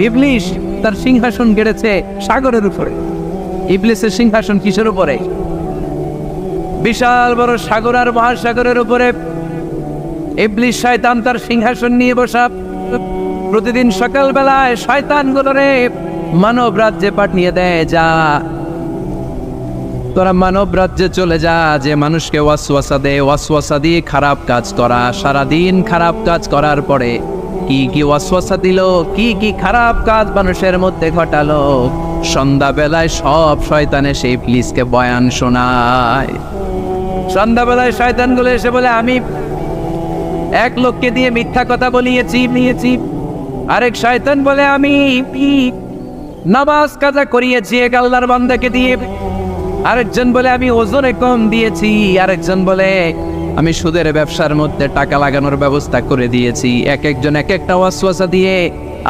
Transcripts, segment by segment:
ইবলিস তার সিংহাসন গেড়েছে সাগরের উপরে। ইবলিসের সিংহাসন কিসের উপরে? বিশাল বড় সাগর আর মহাসাগরের উপরে ইবলিস শয়তান তার সিংহাসন নিয়ে বসা। প্রতিদিন সকালবেলায় শয়তানগুলোরে মানব রাজ্যে পাঠিয়ে দেয়, যা তোরা মানব রাজ্যে চলে যা, যে মানুষকে ওয়াসওয়াসা দেয়, ওয়াসওয়াসা দিয়ে খারাপ কাজ করা। সারাদিন খারাপ কাজ করার পরে কি কি ওয়াসওয়াসা দিল, কি কি খারাপ কাজ মানুষের মধ্যে ঘটালো, সন্ধ্যাবেলায় সব শয়তানে সেই ইবলিসকে বয়ান শোনায়। সন্ধ্যাবেলায় শয়তানগুলো এসে বলে, আমি এক লোককে দিয়ে মিথ্যা কথা বলিয়েছি। আরেক শয়তান বলে, আমি নামাজ কাজা করিয়েছি এক আল্লাহর বান্দাকে দিয়ে। আরেকজন বলে, আমি ওজনে কম দিয়েছি। আরেকজন বলে, আমি সুদের ব্যবসার মধ্যে টাকা লাগানোর ব্যবস্থা করে দিয়েছি। এক একজন এক একটা ওয়াসওয়াসা দিয়ে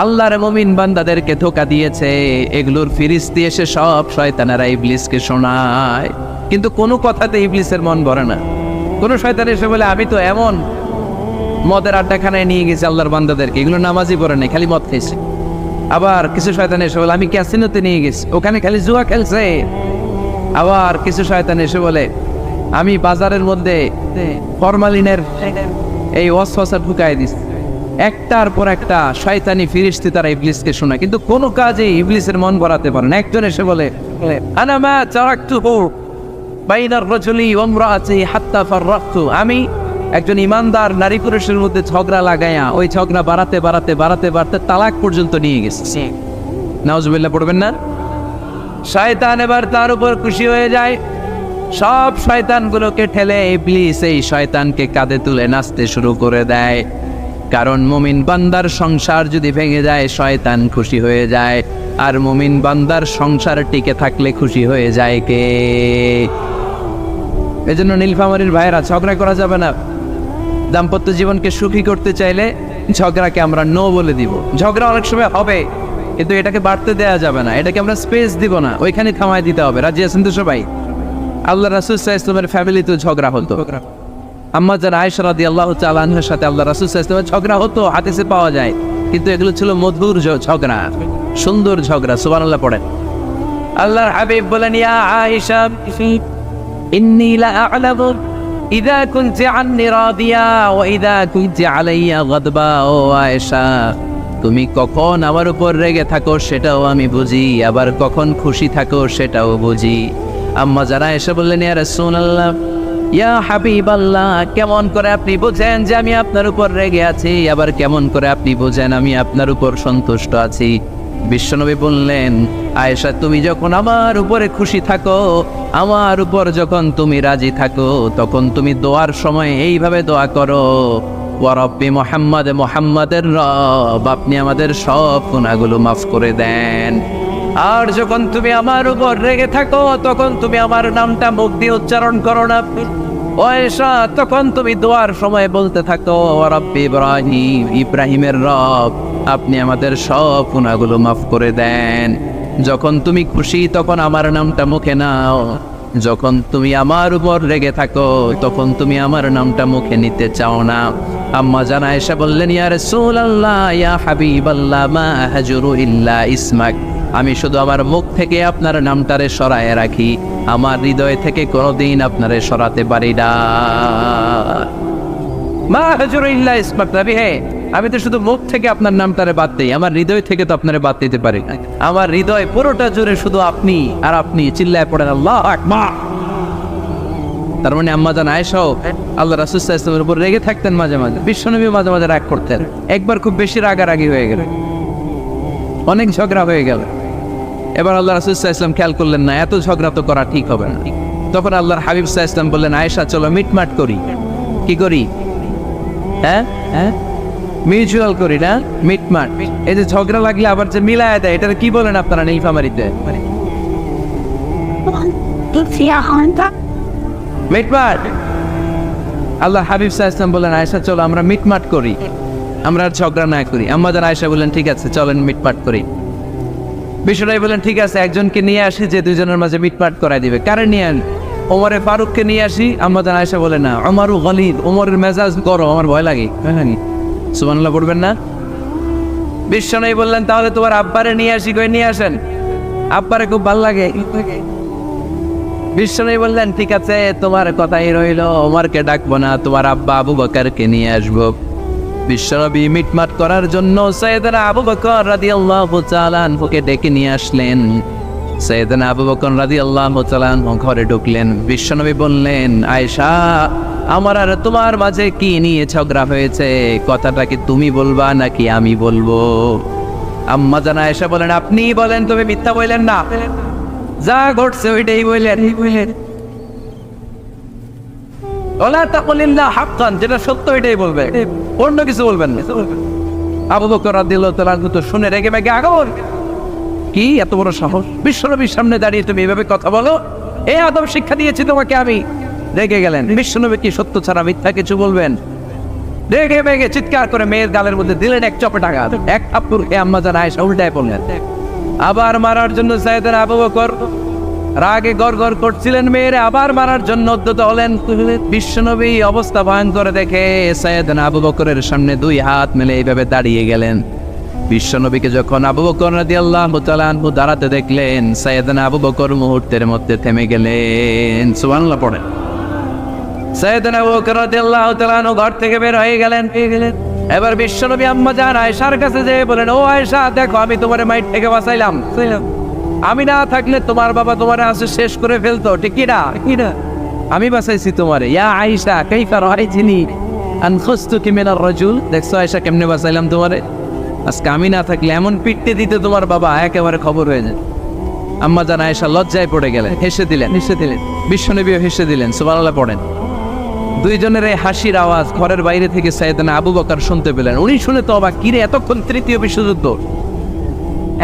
আল্লাহর মুমিন বান্দাদেরকে ধোঁকা দিয়েছে। এগুলোর ফিরিস্তি এসে সব শয়তানেরা ইবলিসকে শোনায়, কিন্তু কোনো কথাতে ইবলিসের মন ভরে না। কোন শয়তান এসে বলে, আমি তো এমন মদের আড্ডাখানায় নিয়ে গেছি আল্লাহর বান্দাদেরকে, এগুলো নামাজই পড়ে নাই, খালি মদ খেয়েছে। আবার কিছু শয়তান এসে বলে, আমি ক্যাসিনোতে নিয়ে গেছি, ওখানে খালি জুয়া খেলছে। আবার কিছু শয়তান এসে বলে, আমি বাজারের মধ্যে ফরমালিনের এই ওয়াসওয়াসা ঢুকাই দিছি। একটার পর একটা শয়তানি ফিরিস্তি তারা ইবলিসকে শোনায়, কিন্তু কোনো কাজে ইবলিসের মন ভরাতে পারে না। একজন এসে বলে, আনা মা তারাকতুহু বাইনার রাজুলি ওয়া ইমরাআতিহি হাত্তা ফাররাকতু, আমি একজন ইমানদার নারী পুরুষের মধ্যে ঝগড়া লাগাইয়া ওই ঝগড়া বাড়াতে তালাক পর্যন্ত নিয়ে গেছে। নাউজুবিল্লাহ পড়বেন না? শয়তান এবার তার উপর খুশি হয়ে যায়। সব শয়তানগুলোকে ঠেলে ইবলিস এই শয়তানকে কাঁধে তুলে নাচতে শুরু করে দেয়। কারণ মুমিন বান্দার সংসার যদি ভেঙে যায় শয়তান খুশি হয়ে যায়, আর মুমিন বান্দার সংসার টিকে থাকলে খুশি হয়ে যায় কে? এজন্য নীলফামারীর ভাইয়েরা, ঝগড়া করা যাবে না। দাম্পত্য জীবনকে সুখী করতে চাইলে ঝগড়াকে আমরা নো বলে দিব। ঝগড়া অনেক সময় হবে, কিন্তু এটাকে বাড়তে দেওয়া যাবে না, এটাকে আমরা স্পেস দিব না, ওইখানে থামায় দিতে হবে। রাজি আছেন তো সবাই? আল্লাহ রাসূল সাল্লাল্লাহু আলাইহি ওয়াসাল্লামের ফ্যামিলিতে ঝগড়া হতো। আম্মা জান আয়েশা রাদিয়াল্লাহু তাআলা আনহার সাথে আল্লাহ রাসূল সাল্লাল্লাহু আলাইহি ওয়াসাল্লামের ঝগড়া হতো, হাদিসে পাওয়া যায়। কিন্তু এগুলো ছিল মধুর ঝগড়া, সুন্দর ঝগড়া। সুবহানাল্লাহ পড়েন। আল্লাহর হাবিব বলেন, ইয়া আয়েশা ইন্নী লা আ'লামু ইযা কুনতি আন্নী রাদিয়া ওয়া ইযা কুনতি আলাইয়া গাদবা। ও আয়েশা, তুমি কখন আমার উপর রেগে থাকো সেটাও আমি বুঝি, আবার কখন খুশি থাকো সেটাও বুঝি। আম্মা যারা এসে বললেন, ইয়া রাসূলুল্লাহ, ইয়া হাবিবাল্লাহ, কেমন করে আপনি বুঝেন যে আমি আপনার উপর রেগে আছি, আবার কেমন করে আপনি বুঝেন আমি আপনার উপর সন্তুষ্ট আছি? বিশ্বনবী বললেন, আয়েশা, তুমি যখন আমার উপরে খুশি থাকো, আমার উপর যখন তুমি রাজি থাকো, তখন তুমি দোয়ার সময় এইভাবে দোয়া করো, ওয়া রব্বি মুহাম্মদ, মুহাম্মাদের রব, আপনি আমাদের সব গুনাহগুলো মাফ করে দেন। আর যখন তুমি আমার উপর রেগে থাকো, তখন তুমি আমার নামটা মুখ দিয়ে উচ্চারণ করো না। ও আয়েশা, তখন তুমি দোয়ার সময় বলতে থাকো, ওয়া রব্বি ইব্রাহিম, ইব্রাহিমের রব, আপনি আমাদের সব গুনাহগুলো মাফ করে দেন। যখন তুমি খুশি তখন আমার নামটা মুখে নাও, যখন তুমি আমার উপর রেগে থাকো তখন তুমি আমার নামটা মুখে নিতে চাও না। আম্মা জান আয়েশা বললেন, ইয়া রাসূলুল্লাহ, ইয়া হাবিবাল্লাহ, মা হাজুরু ইল্লা ইসমাক, আমি শুধু আমার মুখ থেকে আপনার নামটারে সরায় রাখি, আমার হৃদয় থেকে কোনোদিন আপনারে সরাতে পারি না। মা হাজুরু ইল্লা ইসমাক, নবী হে, আমি তো শুধু মুখ থেকে আপনার নামটারে বাদ দিই, আমার হৃদয় থেকে তো আপনারে বাদ দিতে পারি না। আমার হৃদয় পুরোটা জুড়ে শুধু আপনি আর আপনি। চিল্লায় পড়েন আল্লাহু আকবার। তার মানে আম্মা জান আয়েশাও আল্লাহ রাসূল সাল্লাল্লাহু আলাইহি ওয়াসাল্লামের উপর রেগে থাকতেন মাঝে মাঝে। বিশ্বনবী মাঝে মাঝে রাগ করতেন। একবার খুব বেশি রাগারাগি হয়ে গেল, অনেক ঝগড়া হয়ে গেল। এবার আল্লাহ রাসূল সাল্লাল্লাহু আলাইহি ওয়াসাল্লাম খেয়াল করলেন না, এত ঝগড়া তো করা ঠিক হবে না। তখন আল্লাহর হাবিব সাল্লাল্লাহু আলাইহি ওয়াসাল্লাম বললেন, আয়েশা, চলো মিটমাট করি। কি করি? হ্যাঁ, মিউচুয়াল করি না, মিটমাট। এই যে ঝগড়া লাগলে আবার যে মিলায় দেয়, এটা কি বলেন আপনারা নীলফামারীতে? মিটমাট। আল্লাহ হাবিব সাল্লাল্লাহু আলাইহি ওয়াসাল্লাম বলেন, আয়েশা, চলো আমরা মিটমাট করি, আমরা আর ঝগড়া না করি। আম্মা জান আয়েশা বললেন, ঠিক আছে, চলেন মিটমাট করি। বিশ্বনবী বলেন, ঠিক আছে, একজনকে নিয়ে আসি যে দুইজনের মাঝে মিটমাট করাই দিবে। কারে নিয়ে আন? ওমরে ফারুককে নিয়ে আসি। আম্মা জান আয়েশা বলে, না, ওমরু গলিদ, ওমরের মেজাজ গরম, আমার ভয় লাগে। সুবহানাল্লাহ পড়বেন না? বিশ্বনবী বললেন তাহলে তোমার আব্বারে নিয়ে আসি, কই নিয়ে আসেন, আব্বারে খুব ভালো লাগে। বিশ্বনবী বললেন ঠিক আছে, তোমার কথাই রইল, ওমরকে ডাকবো না, তোমার আব্বা আবু বকরকে নিয়ে আসবো। বিশ্বনবী মিটমাট করার জন্য সাইয়েদনা আবু বকর রাদিয়াল্লাহু তাআলা আনহুকে ডেকে নিয়ে আসলেন। সাইয়েদনা আবু বকর রাদিয়াল্লাহু তাআলা আনহু ঘরে ঢুকলেন। বিশ্বনবী বললেন, আয়েশা, আমার আর তোমার মাঝে কি নিয়ে ঝগড়া হয়েছে, কথাটা কি তুমি বলবা নাকি আমি বলবো? আম্মা জান আয়েশা বলেন, আপনি বলেন, তুমি মিথ্যা বললেন না, যা ঘটছে ওইটাই বললেন। ওলা তাকুলিল্লাহ হাক্কান, যেটা সত্য এটাই বলবে, অন্য কিছু বলবেন না। আবু বকর রাদিয়াল্লাহু তাআলা আনহু তো শুনে রেগে মেগে আগুন। কি এত বড় সাহস, বিশ্বনবীর সামনে দাঁড়িয়ে তুমি এভাবে কথা বলো? এই আদব শিক্ষা দিয়েছি তোমাকে আমি। রেগে গেলেন। বিশ্বনবী কি সত্য ছাড়া মিথ্যা কিছু বলবেন? রেগে মেগে চিৎকার করে মেয়ের গালের মধ্যে দিলেন এক চপেটাঘাত, এক থাপ্পড় খেয়ে আম্মা জান আয়েশা উল্টায় পড়লেন। আবার মারার জন্য সাইয়েদনা আবু বকর রাগে গড়গড় করছিলেন, মেয়েরে আবার মারার জন্য উদ্যত হলেন। বিশ্বনবী অবস্থা ভয়ঙ্কর দেখে সাইয়েদনা আবু বকরের সামনে দুই হাত মেলে এইভাবে দাঁড়িয়ে গেলেন। বিশ্বনবীকে যখন আবু বকর রাদিয়াল্লাহু তাআলা আনহু দাঁড়াতে দেখলেন, সাইয়েদনা আবু বকর মুহূর্তের মধ্যে থেমে গেলেন। সুবহানাল্লাহ পড়েন। সাইয়েদনা আবু বকর রাদিয়াল্লাহু তাআলা আনহু ঘর থেকে বের হয়ে গেলেন। এবার বিশ্বনবী আম্মা জান আয়েশার কাছে যেয়ে বলেন, ও আয়েশা, দেখো আমি তোমারে মাইট থেকে বাঁচাইলাম, আমি না থাকলে তোমার বাবা তোমারে আসে শেষ করে ফেলতো, ঠিক কি না? আমি বাঁচাইছি তোমারে। ইয়া আয়েশা কাইফা রাআইতিনি আন খুসতুকি মিনার রাজুল, দেখছো আয়েশা কেমনে বাঁচাইলাম তোমারে? আজকে আমি না থাকলে এমন পিটতে দিতে তোমার বাবা একেবারে খবর হয়ে যায়। আম্মা জান আয়েশা লজ্জায় পড়ে গেলেন, হেসে দিলেন। বিশ্বনবীও হেসে দিলেন। সুবহানাল্লাহ পড়েন। দুইজনের এই হাসির আওয়াজ ঘরের বাইরে থেকে সাইয়েদনা আবু বকর শুনতে পেলেন। উনি শুনে তো অবাক, কিরে এতক্ষণ তৃতীয় বিশ্বযুদ্ধ,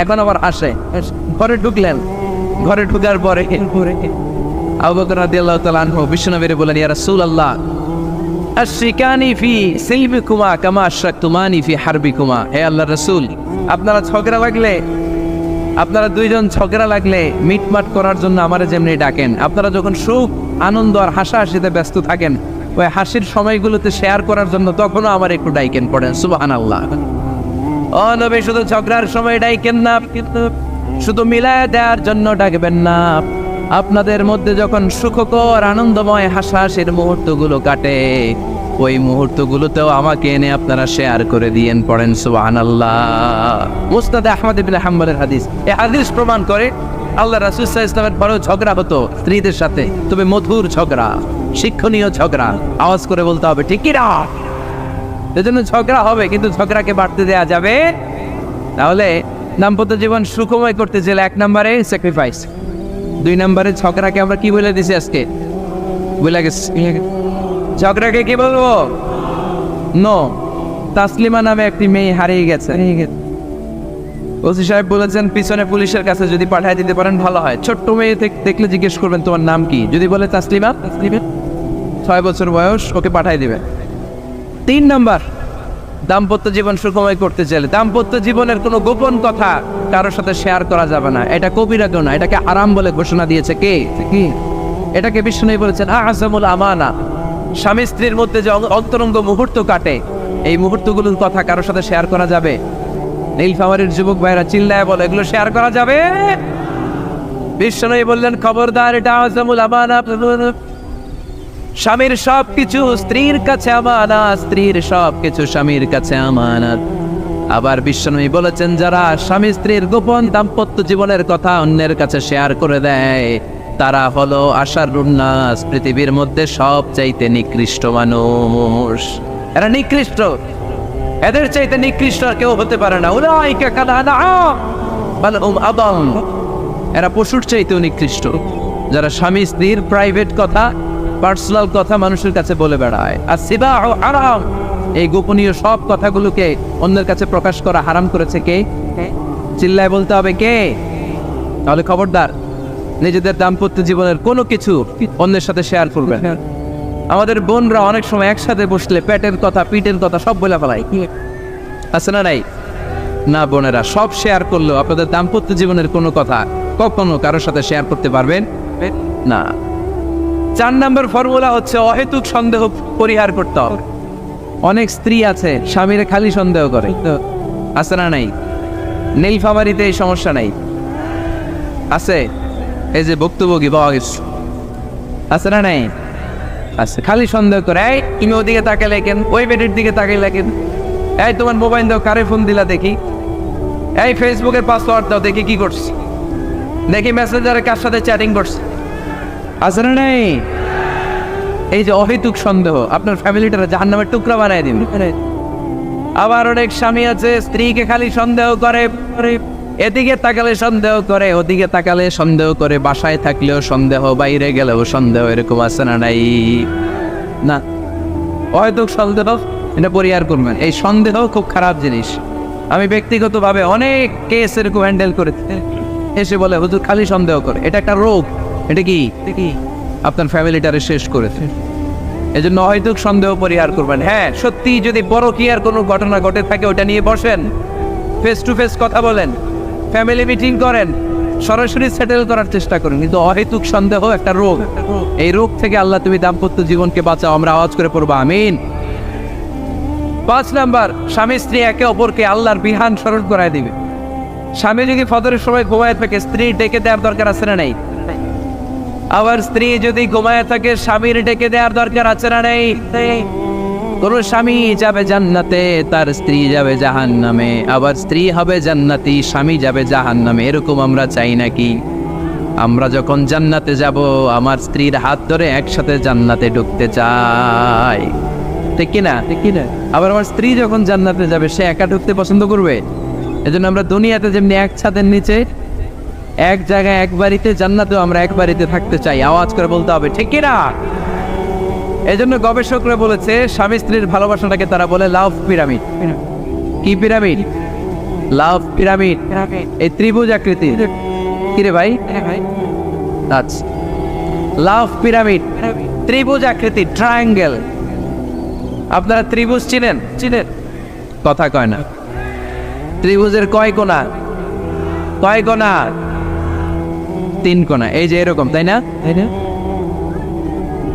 এখন আবার হাসে। ঘরে ঢুকলেন। ঘরে ঢুকার পরে আবু বকর রাদিয়াল্লাহু তাআলা আনহু বিশ্বনবীর বলেন, ইয়া রাসূলুল্লাহ, আশরিকানি ফি সিলবিকুমা কামা আশরাকতুমানি ফি হারবিকুমা। হে আল্লাহর রাসূল, আপনারা দুইজন ঝগড়া লাগলে মিটমাট করার জন্য আমারে যেমনি ডাকেন, আপনারা যখন সুখ আনন্দ আর হাসাহাসিতে ব্যস্ত থাকেন, ওই হাসির সময়গুলোতে শেয়ার করার জন্য তখনও আমার একটু ডাইকেন। পড়েন সুবহানাল্লাহ। ও নবী, শুধু ঝগড়ার সময় ডাইকেন না, শুধু মিলায় দেওয়ার জন্য ডাকবেন না। আপনাদের মধ্যে যখন সুখকর আনন্দময় হাসাহাসির মুহূর্তগুলো কাটে, ওই মুহূর্তগুলোতেও আমাকে এনে আপনারা শেয়ার করে দিয়েন। পড়েন সুবহানাল্লাহ। মুসনাদে আহমদ ইবনে হাম্বলের হাদিস। এই হাদিস প্রমাণ করে আল্লাহ রাসূল সাল্লাল্লাহু আলাইহি ওয়াসাল্লামের বড় ঝগড়া হতো স্ত্রীদের সাথে, তবে মধুর ঝগড়া, শিক্ষণীয় ঝগড়া। আওয়াজ করে বলতে হবে, ঠিক কি না? এজন্য ঝগড়া হবে, কিন্তু ঝগড়াকে বাড়তে দেয়া যাবে। তাহলে দাম্পত্য জীবন সুখময় করতে গেলে 1 নম্বরে স্যাক্রিফাইস, 2 নম্বরে ঝগড়াকে আমরা কি বলে দিছি আজকে? বলে গেছি ঝগড়াকে কি বলবো? নো। তাসলিমা নামে একটি মেয়ে হারিয়ে গেছে। ওসি সাহেব বলেছেন পিছনে পুলিশের কাছে যদি পাঠিয়ে দিতে পারেন ভালো হয়। ছোট্ট মেয়ে দেখলে জিজ্ঞেস করবেন তোমার নাম কি, যদি বলে তাসলিমা, 6 বছর বয়স, ওকে পাঠিয়ে দিবেন। 3 নম্বর, দাম্পত্য জীবন সুখময় করতে চাইলে দাম্পত্য জীবনের কোনো গোপন কথা কারোর সাথে শেয়ার করা যাবে না। এটা কবিরা কেউ না, এটাকে হারাম বলে ঘোষণা দিয়েছে কে? এটাকে বিষ্ণু বলেছেন আযমুল আমানা। স্বামী স্ত্রীর মধ্যে যে অন্তরঙ্গ মুহূর্ত কাটে, এই মুহূর্তগুলোর কথা কারোর সাথে শেয়ার করা যাবে? নীলফামারীর যুবক ভাইরা চিল্লায় বলে, এগুলো শেয়ার করা যাবে? বিষ্ণু বললেন খবরদার, এটা আযমুল আমানা। স্বামীর সবকিছু স্ত্রীর কাছে আমানত, স্ত্রীর সবকিছু স্বামীর কাছে আমানত। আবার বিষ্ণু বলেছেন, যারা স্বামী স্ত্রীর গোপন দাম্পত্য জীবনের কথা অন্যের কাছে শেয়ার করে দেয়, তারা হলো আশারুন নাস, পৃথিবীর মধ্যে সবচাইতে নিকৃষ্ট মানুষ। এরা নিকৃষ্ট, এদের চাইতে নিকৃষ্ট আর কেউ হতে পারে না। উলাইকা কাল আনআম বাল হুম আদাল। এরা পশুর চাইতেও নিকৃষ্ট, যারা স্বামী স্ত্রীর প্রাইভেট কথা, পার্সোনাল কথা মানুষের কাছে বলে বেড়ায়। আর সিবাহু হারাম, এই গোপনীয় সব কথাগুলোকে অন্যের কাছে প্রকাশ করা হারাম করেছে কে? চিল্লায় বলতে হবে কে? তাহলে খবরদার, নিজেদের দাম্পত্য জীবনের কোনো কিছু অন্যের সাথে শেয়ার করবেন। আমাদের বোনরা অনেক সময় একসাথে বসলে পেটের কথা, পিঠের কথা সব বলে ফেলায়, আছে না নাই? না বোনেরা, সব শেয়ার করলেও আপনাদের দাম্পত্য জীবনের কোনো কথা কখনো কারোর সাথে শেয়ার করতে পারবেন না। 4 নম্বর ফর্মুলা হচ্ছে অহেতুক সন্দেহ পরিহার করতে হবে। অনেক স্ত্রী আছে স্বামীরে খালি সন্দেহ করে, আছে না নাই? নীলফামারীতে এই সমস্যা নাই, আছে? এই যে ভুক্তভোগী পাওয়া গেছে, আছে না নাই? আছে। খালি সন্দেহ করে, এই তুমি ওদিকে তাকালে কেন, ওই বেডের দিকে তাকাইলা কেন, এই তোমার মোবাইল দাও, কারে ফোন দিলা দেখি, এই ফেসবুকের পাসওয়ার্ড দাও দেখি কি করছে, দেখি মেসেঞ্জারে কার সাথে চ্যাটিং করছে, আছে না নাই? এই যে অহেতুক সন্দেহ আপনার ফ্যামিলিটারে জাহান্নামের টুকরা বানায় দিবে। আবার অনেক স্বামী আছে স্ত্রীকে খালি সন্দেহ করে, এদিকে তাকালে সন্দেহ করে, ওদিকে তাকালে সন্দেহ করে, বাসায় থাকলেও সন্দেহ, বাইরে গেলেও সন্দেহ, এরকম আছে না নাই? না, অহেতুক সন্দেহ এটা পরিহার করবেন। এই সন্দেহ খুব খারাপ জিনিস। আমি ব্যক্তিগতভাবে অনেক কেস এরকম হ্যান্ডেল করেছি, এসে বলে হুজুর খালি সন্দেহ করে, এটা একটা রোগ। এটা কি আপনার ফ্যামিলিটারে শেষ করেছে। এই জন্য অহেতুক সন্দেহ পরিহার করবেন। হ্যাঁ, সত্যি যদি বড় কি আর কোনো ঘটনা ঘটে থাকে ওটা নিয়ে বসেন, ফেস টু ফেস কথা বলেন, ফ্যামিলি মিটিং করেন, সরাসরি সেটেল করার চেষ্টা করেন। কিন্তু অহেতুক সন্দেহ একটা রোগ। এই রোগ থেকে আল্লাহ তুমি দাম্পত্য জীবনকে বাঁচাও, আমরা আওয়াজ করে পড়বো আমিন। 5 নাম্বার, স্বামী স্ত্রী একে অপরকে আল্লাহর বিধান স্মরণ করায় দিবে। স্বামী যদি ফজরের সময় ঘুমায় থাকে, স্ত্রী ডেকে দেওয়ার দরকার আছে না নাই? আবার স্ত্রী যদি ঘুমায় থাকে, স্বামীর ডেকে দেওয়ার দরকার আছে না নেই? কোন স্বামী যাবে জান্নাতে, তার স্ত্রী যাবে জাহান্নামে, আবার স্ত্রী হবে জান্নাতি, স্বামী যাবে জাহান্নামে। এরকম আমরা চাই নাকি? আমরা যখন জান্নাতে যাব, আমার স্ত্রীর হাত ধরে একসাথে জান্নাতে ঢুকতে চাই, ঠিক কিনা? ঠিক কিনা? আবার আমার স্ত্রী যখন জান্নাতে যাবে, সে একা ঢুকতে পছন্দ করবে? এজন্য আমরা দুনিয়াতে যেমনি এক ছাদের নিচে, এক জায়গায়, এক বাড়িতে, জান্নাতেও আমরা এক বাড়িতে থাকতে চাই। আওয়াজ করে বলতে হবে, ঠিক কিনা? এই জন্য গবেষকরা বলেছে স্বামী স্ত্রীর ভালোবাসাটাকে তারা বলে লাভ পিরামিড। কি পিরামিড? লাভ পিরামিড। এই ত্রিভুজ আকৃতি। কিরে ভাই? আচ্ছা, লাভ পিরামিড, ত্রিভুজ আকৃতি, ট্রায়াঙ্গেল। আপনারা ত্রিভুজ চিনেন? চিনেন? কথা কয় না। ত্রিভুজের কয় কোণা? কয় কোণা? 3 কোণা। এই যে এরকম, তাই না? তাই না?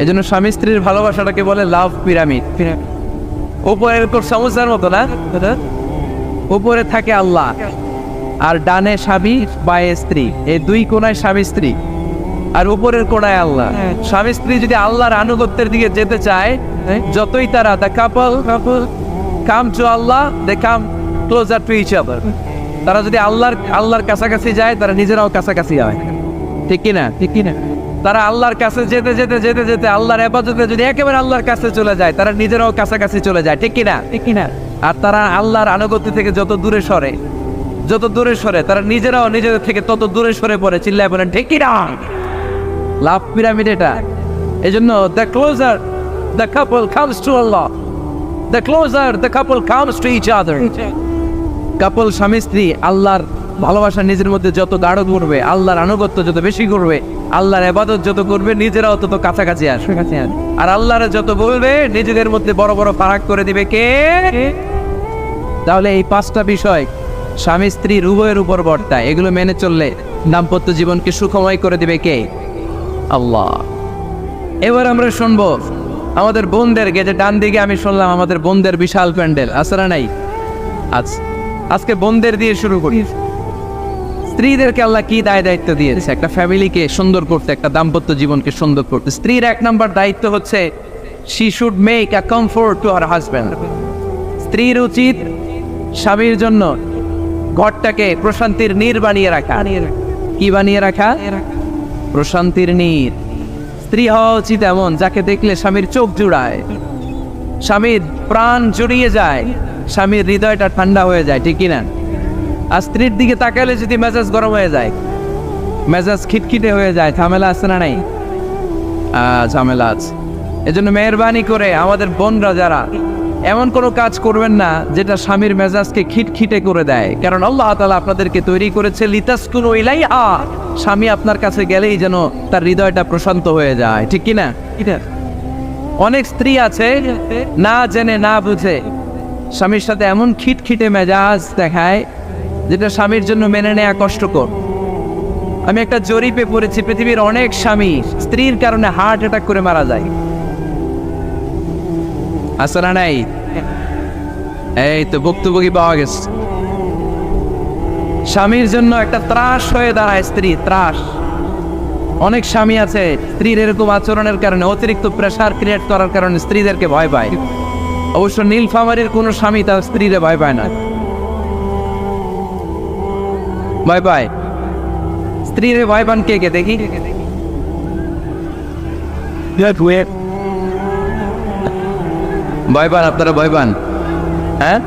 এই জন্য স্বামী স্ত্রীর ভালোবাসাটাকে বলে লাভ পিরামিড। উপরে এরকম সমুদ্রের মতো না, উপরে থাকে আল্লাহ, আর ডানে স্বামী, বায়ে স্ত্রী। এই 2 কোণায় স্বামী স্ত্রী, আর উপরের কোণায় আল্লাহ। স্বামী স্ত্রী যদি আল্লাহর আনুগত্যের দিকে যেতে চায়, যতই তারা the couple come to Allah, they come closer to each other. তারা যদি আল্লাহর কাছাকাছি যায়, তারা নিজেরাও কাছাকাছি হয়, ঠিক কিনা? ঠিক কিনা? তারা আল্লাহর কাছে যেতে যেতে যেতে যেতে আল্লাহর ইবাদতে যদি একেবারে আল্লাহর কাছে চলে যায়, তারা নিজেরাও কাছাকাছি চলে যায়, ঠিক কিনা? ঠিক কিনা? আর তারা আল্লাহর আনুগত্য থেকে যত দূরে সরে, তারা নিজেরাও নিজেদের থেকে তত দূরে সরে পড়ে। চিল্লায় বলেন, ঠিক কিনা? লাভ পিরামিড এটা। এই জন্য the closer the couple comes to আল্লাহ, the closer the couple comes to each other. Couple, স্বামী স্ত্রী, আল্লাহর ভালোবাসা নিজের মধ্যে যত গাঢ় করবে, আল্লাহর আনুগত্য যত বেশি করবে, আল্লাহর ইবাদত যত করবে, নিজেরাও তত কাছাকাছি আসবে। আর আল্লাহর যত বলবে, নিজেদের মধ্যে বড় বড় ফারাক করে দিবে কে? তাহলে এই 5টা বিষয় স্বামী স্ত্রীর উভয়ের উপর বর্তায়। এগুলো মেনে চললে দাম্পত্য জীবনকে সুখময় করে দিবে কে? আল্লাহ। এবার আমরা শুনবো আমাদের বোনদেরকে, যে ডান দিকে আমি শুনলাম আমাদের বোনদের বিশাল প্যান্ডেল, আছে না নাই? আজকে বোনদের দিয়ে শুরু করি। স্ত্রীদেরকে আল্লাহ কি দায়িত্ব দিয়েছে একটা ফ্যামিলিকে সুন্দর করতে, একটা দাম্পত্য জীবনকে সুন্দর করতে? স্ত্রীর 1 নম্বর দায়িত্ব হচ্ছে she should make a comfort to her husband. স্ত্রীর উচিত স্বামীর জন্য ঘরটাকে প্রশান্তির নীর বানিয়ে রাখা। কি বানিয়ে রাখা? প্রশান্তির নীর। স্ত্রী হওয়া উচিত এমন যাকে দেখলে স্বামীর চোখ জুড়ায়, স্বামীর প্রাণ জুড়িয়ে যায়, স্বামীর হৃদয়টা ঠান্ডা হয়ে যায়, ঠিক কিনা? আর স্ত্রীর দিকে তাকালে যদি মেজাজ গরম হয়ে যায়, মেজাজ খিটখিটে হয়ে যায়, ঝামেলা আছে না নাই? ঝামেলা আছে। এজন্য মেহরবানি করে আমাদের বোনরা যারা, এমন কোনো কাজ করবেন না যেটা স্বামীর মেজাজকে খিটখিটে করে দেয়। কারণ আল্লাহ তাআলা আপনাদেরকে তৈরি করেছে লিতাসকুনু ইলাইহা, স্বামী আপনার কাছে গেলেই যেন তার হৃদয়টা প্রশান্ত হয়ে যায়, ঠিক কিনা? অনেক স্ত্রী আছে না জেনে না বুঝে স্বামীর সাথে এমন খিটখিটে মেজাজ দেখায় যেটা স্বামীর জন্য মেনে নেওয়া কষ্টকর। আমি একটা জরিপে পড়েছি, পৃথিবীর অনেক স্বামী স্ত্রীর কারণে হার্ট অ্যাটাক করে মারা যায়। আছে না নাই? এই তো ভুক্তভোগী পাওয়া গেছে। স্বামীর জন্য একটা ত্রাস হয়ে দাঁড়ায় স্ত্রী, ত্রাস। অনেক স্বামী আছে স্ত্রীর এরকম আচরণের কারণে, অতিরিক্ত প্রেসার ক্রিয়েট করার কারণে স্ত্রীদেরকে ভয় পায়। অবশ্য নীলফামারীর কোনো স্বামী তার স্ত্রীরে ভয় পায় না। ভয় পায় স্ত্রীরে ভয় পান কে কে দেখি? ভয় পান আপনারা? ভয় পান? হ্যাঁ,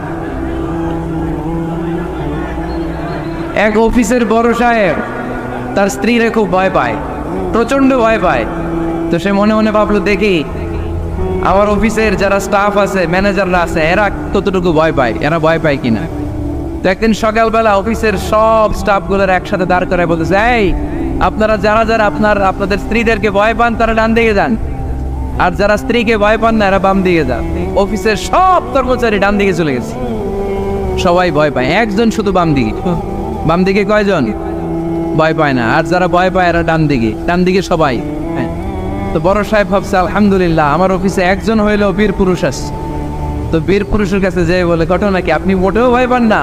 এক অফিসের বড় সাহেব তার স্ত্রীরে খুব ভয় পায়, প্রচন্ড ভয় পায়। তো সে মনে মনে ভাবলো, দেখি আমার অফিসের যারা স্টাফ আছে, ম্যানেজাররা আছে, এরা কতটুকু ভয় পায়, এরা ভয় পায় কিনা। তো একদিন সকালবেলা অফিসের সব স্টাফগুলোর একসাথে দাঁড় করায় বলতেছে, এই আপনারা যারা যারা আপনাদের স্ত্রীদেরকে ভয় পান তারা ডান দিকে যান, আর যারা স্ত্রীকে ভয় পান না এরা বাম দিকে যান। অফিসের সব কর্মচারী ডান দিকে চলে গেছে, সবাই ভয় পায়, একজন শুধু বাম দিকে। বাম দিকে কয়জন ভয় পায় না, আর যারা ভয় পায় এরা ডান দিকে, ডান দিকে সবাই। তো বড় সাহেব ভাবছে, আলহামদুলিল্লাহ আমার অফিসে একজন হইলেও বীর পুরুষ আছে। তো বীর পুরুষের কাছে যেয়ে বলে, ঘটনা কি, আপনি মোটেও ভয় পান না?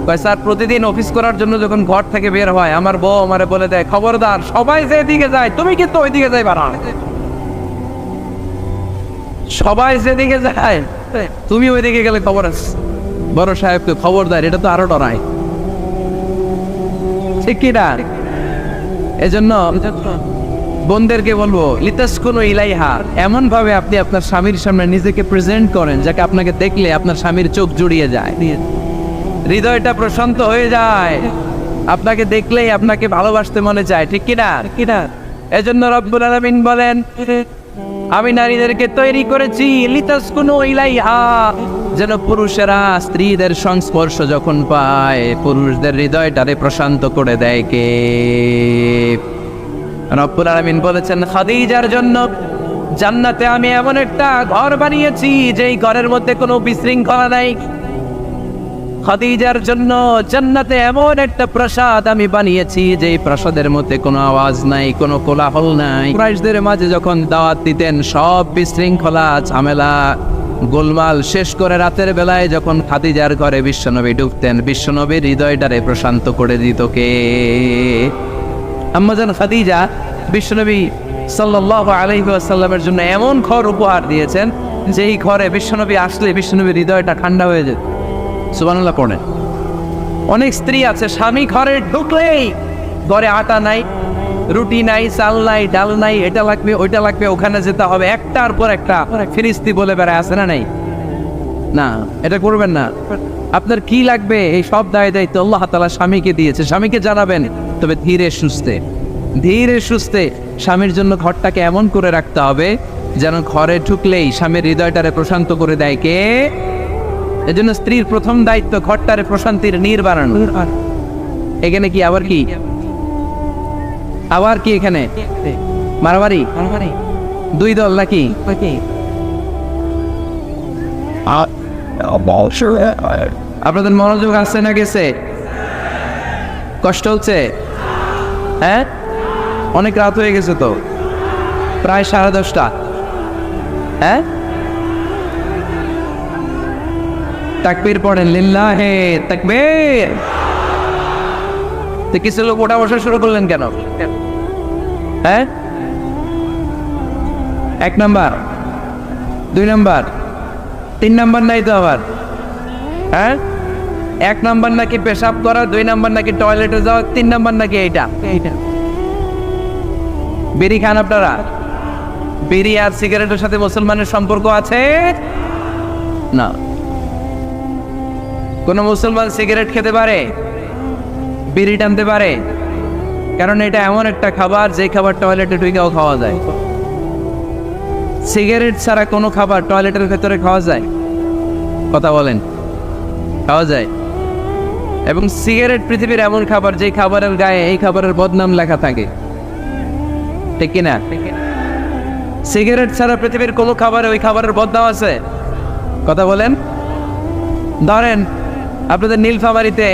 কয়, স্যার প্রতিদিন অফিস করার জন্য যখন ঘর থেকে বের হয় আমার বউ আমারে বলে দেয়, খবরদার সবাই যে দিকে যায় তুমি কিন্তু ওই দিকে যাইবা না, সবাই যেদিকে যায় তুমি ওই দিকে গেলে খবর আছে। বড় সাহেবকে খবরদার, এটা তো আরো ডরায়, ঠিক কিনা? এজন্য বোনদেরকে বলবো, লিতাসকুনু ইলাইহা, এমন ভাবে আপনি আপনার স্বামীর সামনে নিজেকে প্রেজেন্ট করেন যাকে আপনাকে দেখলে আপনার স্বামীর চোখ জুড়িয়ে যায়, হৃদয়টা প্রশান্ত হয়ে যায়, আপনাকে দেখলেই আপনাকে ভালোবাসতে মনে চায়, ঠিক কিনা? এজন্য রব্বুল আলামিন বলেন, আমি নারীদেরকে তৈরি করেছি লিতাসকুনু ইলাইহা, যেন পুরুষেরা স্ত্রীদের সংস্পর্শ যখন পায় পুরুষদের হৃদয়টারে প্রশান্ত করে দেয় কে? রব্বুল আলামিন বলেছেন, খাদিজার জন্য জান্নাতে আমি এমন একটা ঘর বানিয়েছি যেই ঘরের মধ্যে কোনো বিশৃঙ্খলা নাই। খাদিজার জন্য জান্নাতে এমন একটা প্রাসাদ আমি বানিয়েছি যেই প্রাসাদের মধ্যে কোনো আওয়াজ নাই, কোনো কোলাহল নাই। কুরাইশদের মাঝে যখন দাওয়াত দিতেন সব বিশৃঙ্খলা ঝামেলা গোলমাল শেষ করে রাতের বেলায় যখন খাদিজার ঘরে বিশ্বনবী ঢুকতেন, বিশ্বনবীর হৃদয়টারে প্রশান্ত করে দিত কে? আম্মাজান খাদিজা বিশ্বনবী সাল্লাল্লাহু আলাইহি ওয়াসাল্লামের জন্য এমন ঘর উপহার দিয়েছেন যেই ঘরে বিশ্বনবী আসলে বিশ্বনবীর হৃদয়টা ঠান্ডা হয়ে যেত। সুবহানাল্লাহ পড়েন। অনেক স্ত্রী আছে স্বামী ঘরে ঢুকলেই ঘরে আটা নাই, রুটি নাই, চাল নাই, ডাল নাই, এটা লাগবে ওইটা লাগবে, ওখানে যেতে হবে, একটার পর একটা ফিরিস্তি বলে বেড়ায়, আছে না নাই? না, এটা করবেন না। আপনার কি লাগবে এই সব দায় দায়িত্ব আল্লাহ তাআলা স্বামীকে দিয়েছে, স্বামীকে জানাবেন, তবে ধীরে সুস্থে স্বামীর জন্য ঘরটাকে এমন করে রাখতে হবে যেন ঘরে ঢুকলেই স্বামীর হৃদয়টারে প্রশান্ত করে দেয় কে? এজন্য স্ত্রীর প্রথম দায়িত্ব ঘরটারে প্রশান্তির নীড় বানানো। এখানে কি আবার কি এখানে মারামারি দুই দল নাকি? আপনাদের মনোযোগ আসছে না গেছে? কষ্ট হচ্ছে? হ্যাঁ, অনেক রাত হয়ে গেছে তো, প্রায় 10:30। হ্যাঁ, তাকবীর পড়েন, লিল্লাহে তাকবীর। তো কিছু লোক ওঠা বসা শুরু করলেন কেন? হ্যাঁ, 1 নাম্বার 2 নাম্বার 3 নাম্বার নাই তো আবার? হ্যাঁ, 1 নাম্বার নাকি পেশাব করা, 2 নাম্বার নাকি টয়লেটে যাওয়া, 3 নাম্বার নাকি এইটা। বিড়ি খান আপনারা? বিড়ি আর সিগারেটের সাথে মুসলমানের সম্পর্ক আছে না। কোন মুসলমান সিগারেট খেতে পারে, বিড়ি টানতে পারে? কারণ এটা এমন একটা খাবার যে খাবার টয়লেটে ঢুকেও খাওয়া যায়। সিগারেট ছাড়া কোনো খাবার টয়লেটের ভেতরে খাওয়া যায়? কথা বলেন, খাওয়া যায়। এবং সিগারেট পৃথিবীর এমন খাবার যে খাবারের গায়ে এই খাবারের বদনাম লেখা থাকে, ঠিক কিনা? সিগারেট ছাড়া পৃথিবীর কোনো খাবারে ওই খাবারের বদনাম আছে? কথা বলেন। ধরেন আপনাদের নীলফামারীতে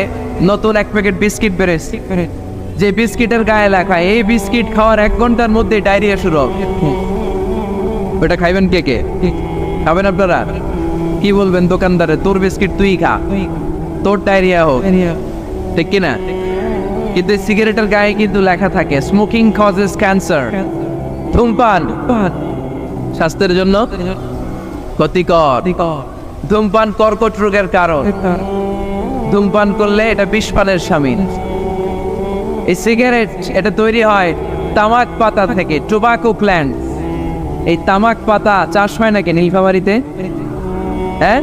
নতুন 1 প্যাকেট বিস্কিট বেরোচ্ছে, যে বিস্কিটের গায়ে লেখা এই বিস্কিট খাওয়ার 1 ঘন্টার মধ্যে ডায়রিয়া শুরু হবে। ওটা খাইবেন কে কে? খাবেন আপনারা? কি বলবেন দোকানদারে, তোর বিস্কিট তুই খা, তোর ডায়রিয়া হোক, ঠিক কিনা? কিন্তু সিগারেটের গায়ে কিন্তু লেখা থাকে স্মোকিং কজেস ক্যান্সার, ধূমপান স্বাস্থ্যের জন্য ক্ষতিকর, ধূমপান কর্কট রোগের কারণ, ধূমপান করলে এটা বিষপানের শামিল। এই সিগারেট এটা তৈরি হয় তামাক পাতা থেকে, টোবাকো প্ল্যান্ট। এই তামাক পাতা চাষ হয় নাকি নীলফামারীতে? হ্যাঁ,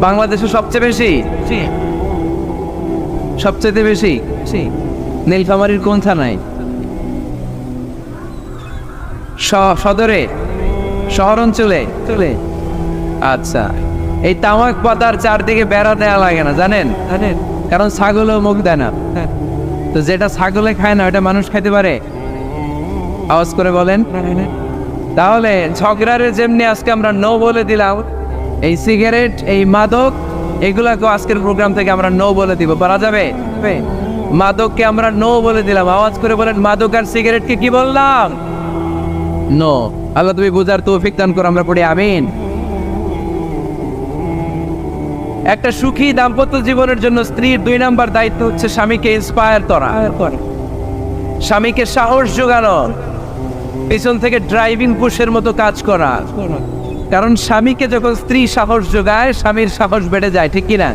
বাংলাদেশে সবচেয়ে বেশি, সবচেয়ে বেশি নীলফামারীর কোন থানায়? সদরে, শহর অঞ্চলে। আচ্ছা, এই তামাক পাতার চারদিকে বেড়া দেওয়া লাগে না, জানেন? কারণ ছাগলও মুখ দেয় না। তো যেটা ছাগলে খায় না ওটা মানুষ খাইতে পারে? আওয়াজ করে বলেন। তাহলে ঝগড়ারে যেমনি আজকে আমরা নো বলে দিলাম, এই সিগারেট, এই মাদক, এগুলাকে আজকের প্রোগ্রাম থেকে আমরা নো বলে দিব। পারা যাবে? মাদককে আমরা নো বলে দিলাম। আওয়াজ করে বলেন, মাদক আর সিগারেটকে কি বললাম? নো। আল্লাহ তুমি বুঝার তৌফিক দান করো, আমরা পড়ি আমিন। একটা সুখী দাম্পত্য জীবনের জন্য স্ত্রীর 2 নাম্বার দায়িত্ব হচ্ছে স্বামীকে ইন্সপায়ার করা, স্বামীকে সাহস যোগানো, পিছন থেকে ড্রাইভিং পুশের মতো কাজ করা। কারণ স্বামীকে যখন স্ত্রী সাহস যোগায়, স্বামীর সাহস বেড়ে যায়, ঠিক কিনা?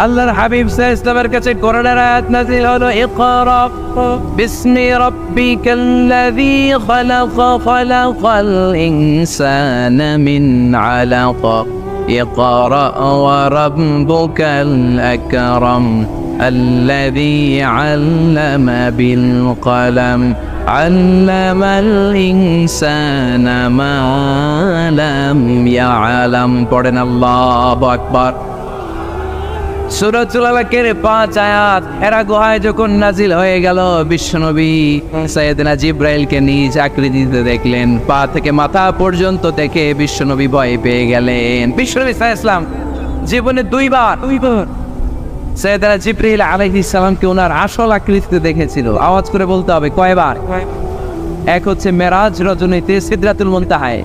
আল্লাহর হাবিব সাল্লাল্লাহু আলাইহি ওয়াসাল্লামের কাছে কোরআনের আয়াত নাযিল হলো, ইকরা বিসমি রাব্বিকাল্লাযী খালাক, খালাকাল ইনসানা মিন আলাক, ইকরা ওয়া রাব্বুকাল আকরাম, الذي علم بالقلم علم الإنسان ما لم يعلم। পড়েন আল্লাহু আকবার। সূরাতুল আলাকের 5 আয়াত হেরা গুহায় যখন নাজিল হয়ে গেল, বিশ্বনবী সাইয়েদনা জিবরাইলকে নিজ আকৃতিতে দেখলেন। পা থেকে মাথা পর্যন্ত দেখে বিশ্বনবী ভয় পেয়ে গেলেন। বিশ্বনবী সাল্লাল্লাহু আলাইহি ওয়াসাল্লাম জীবনে দুইবার সাইয়েদনা জিবরাইল আলাইহিস সালামকে ওনার আসল আকৃতিতে দেখেছিল। আওয়াজ করে বলতে হবে, কয়বার? এক হচ্ছে মেরাজ রজনীতে সিদরাতুল মুনতাহায়,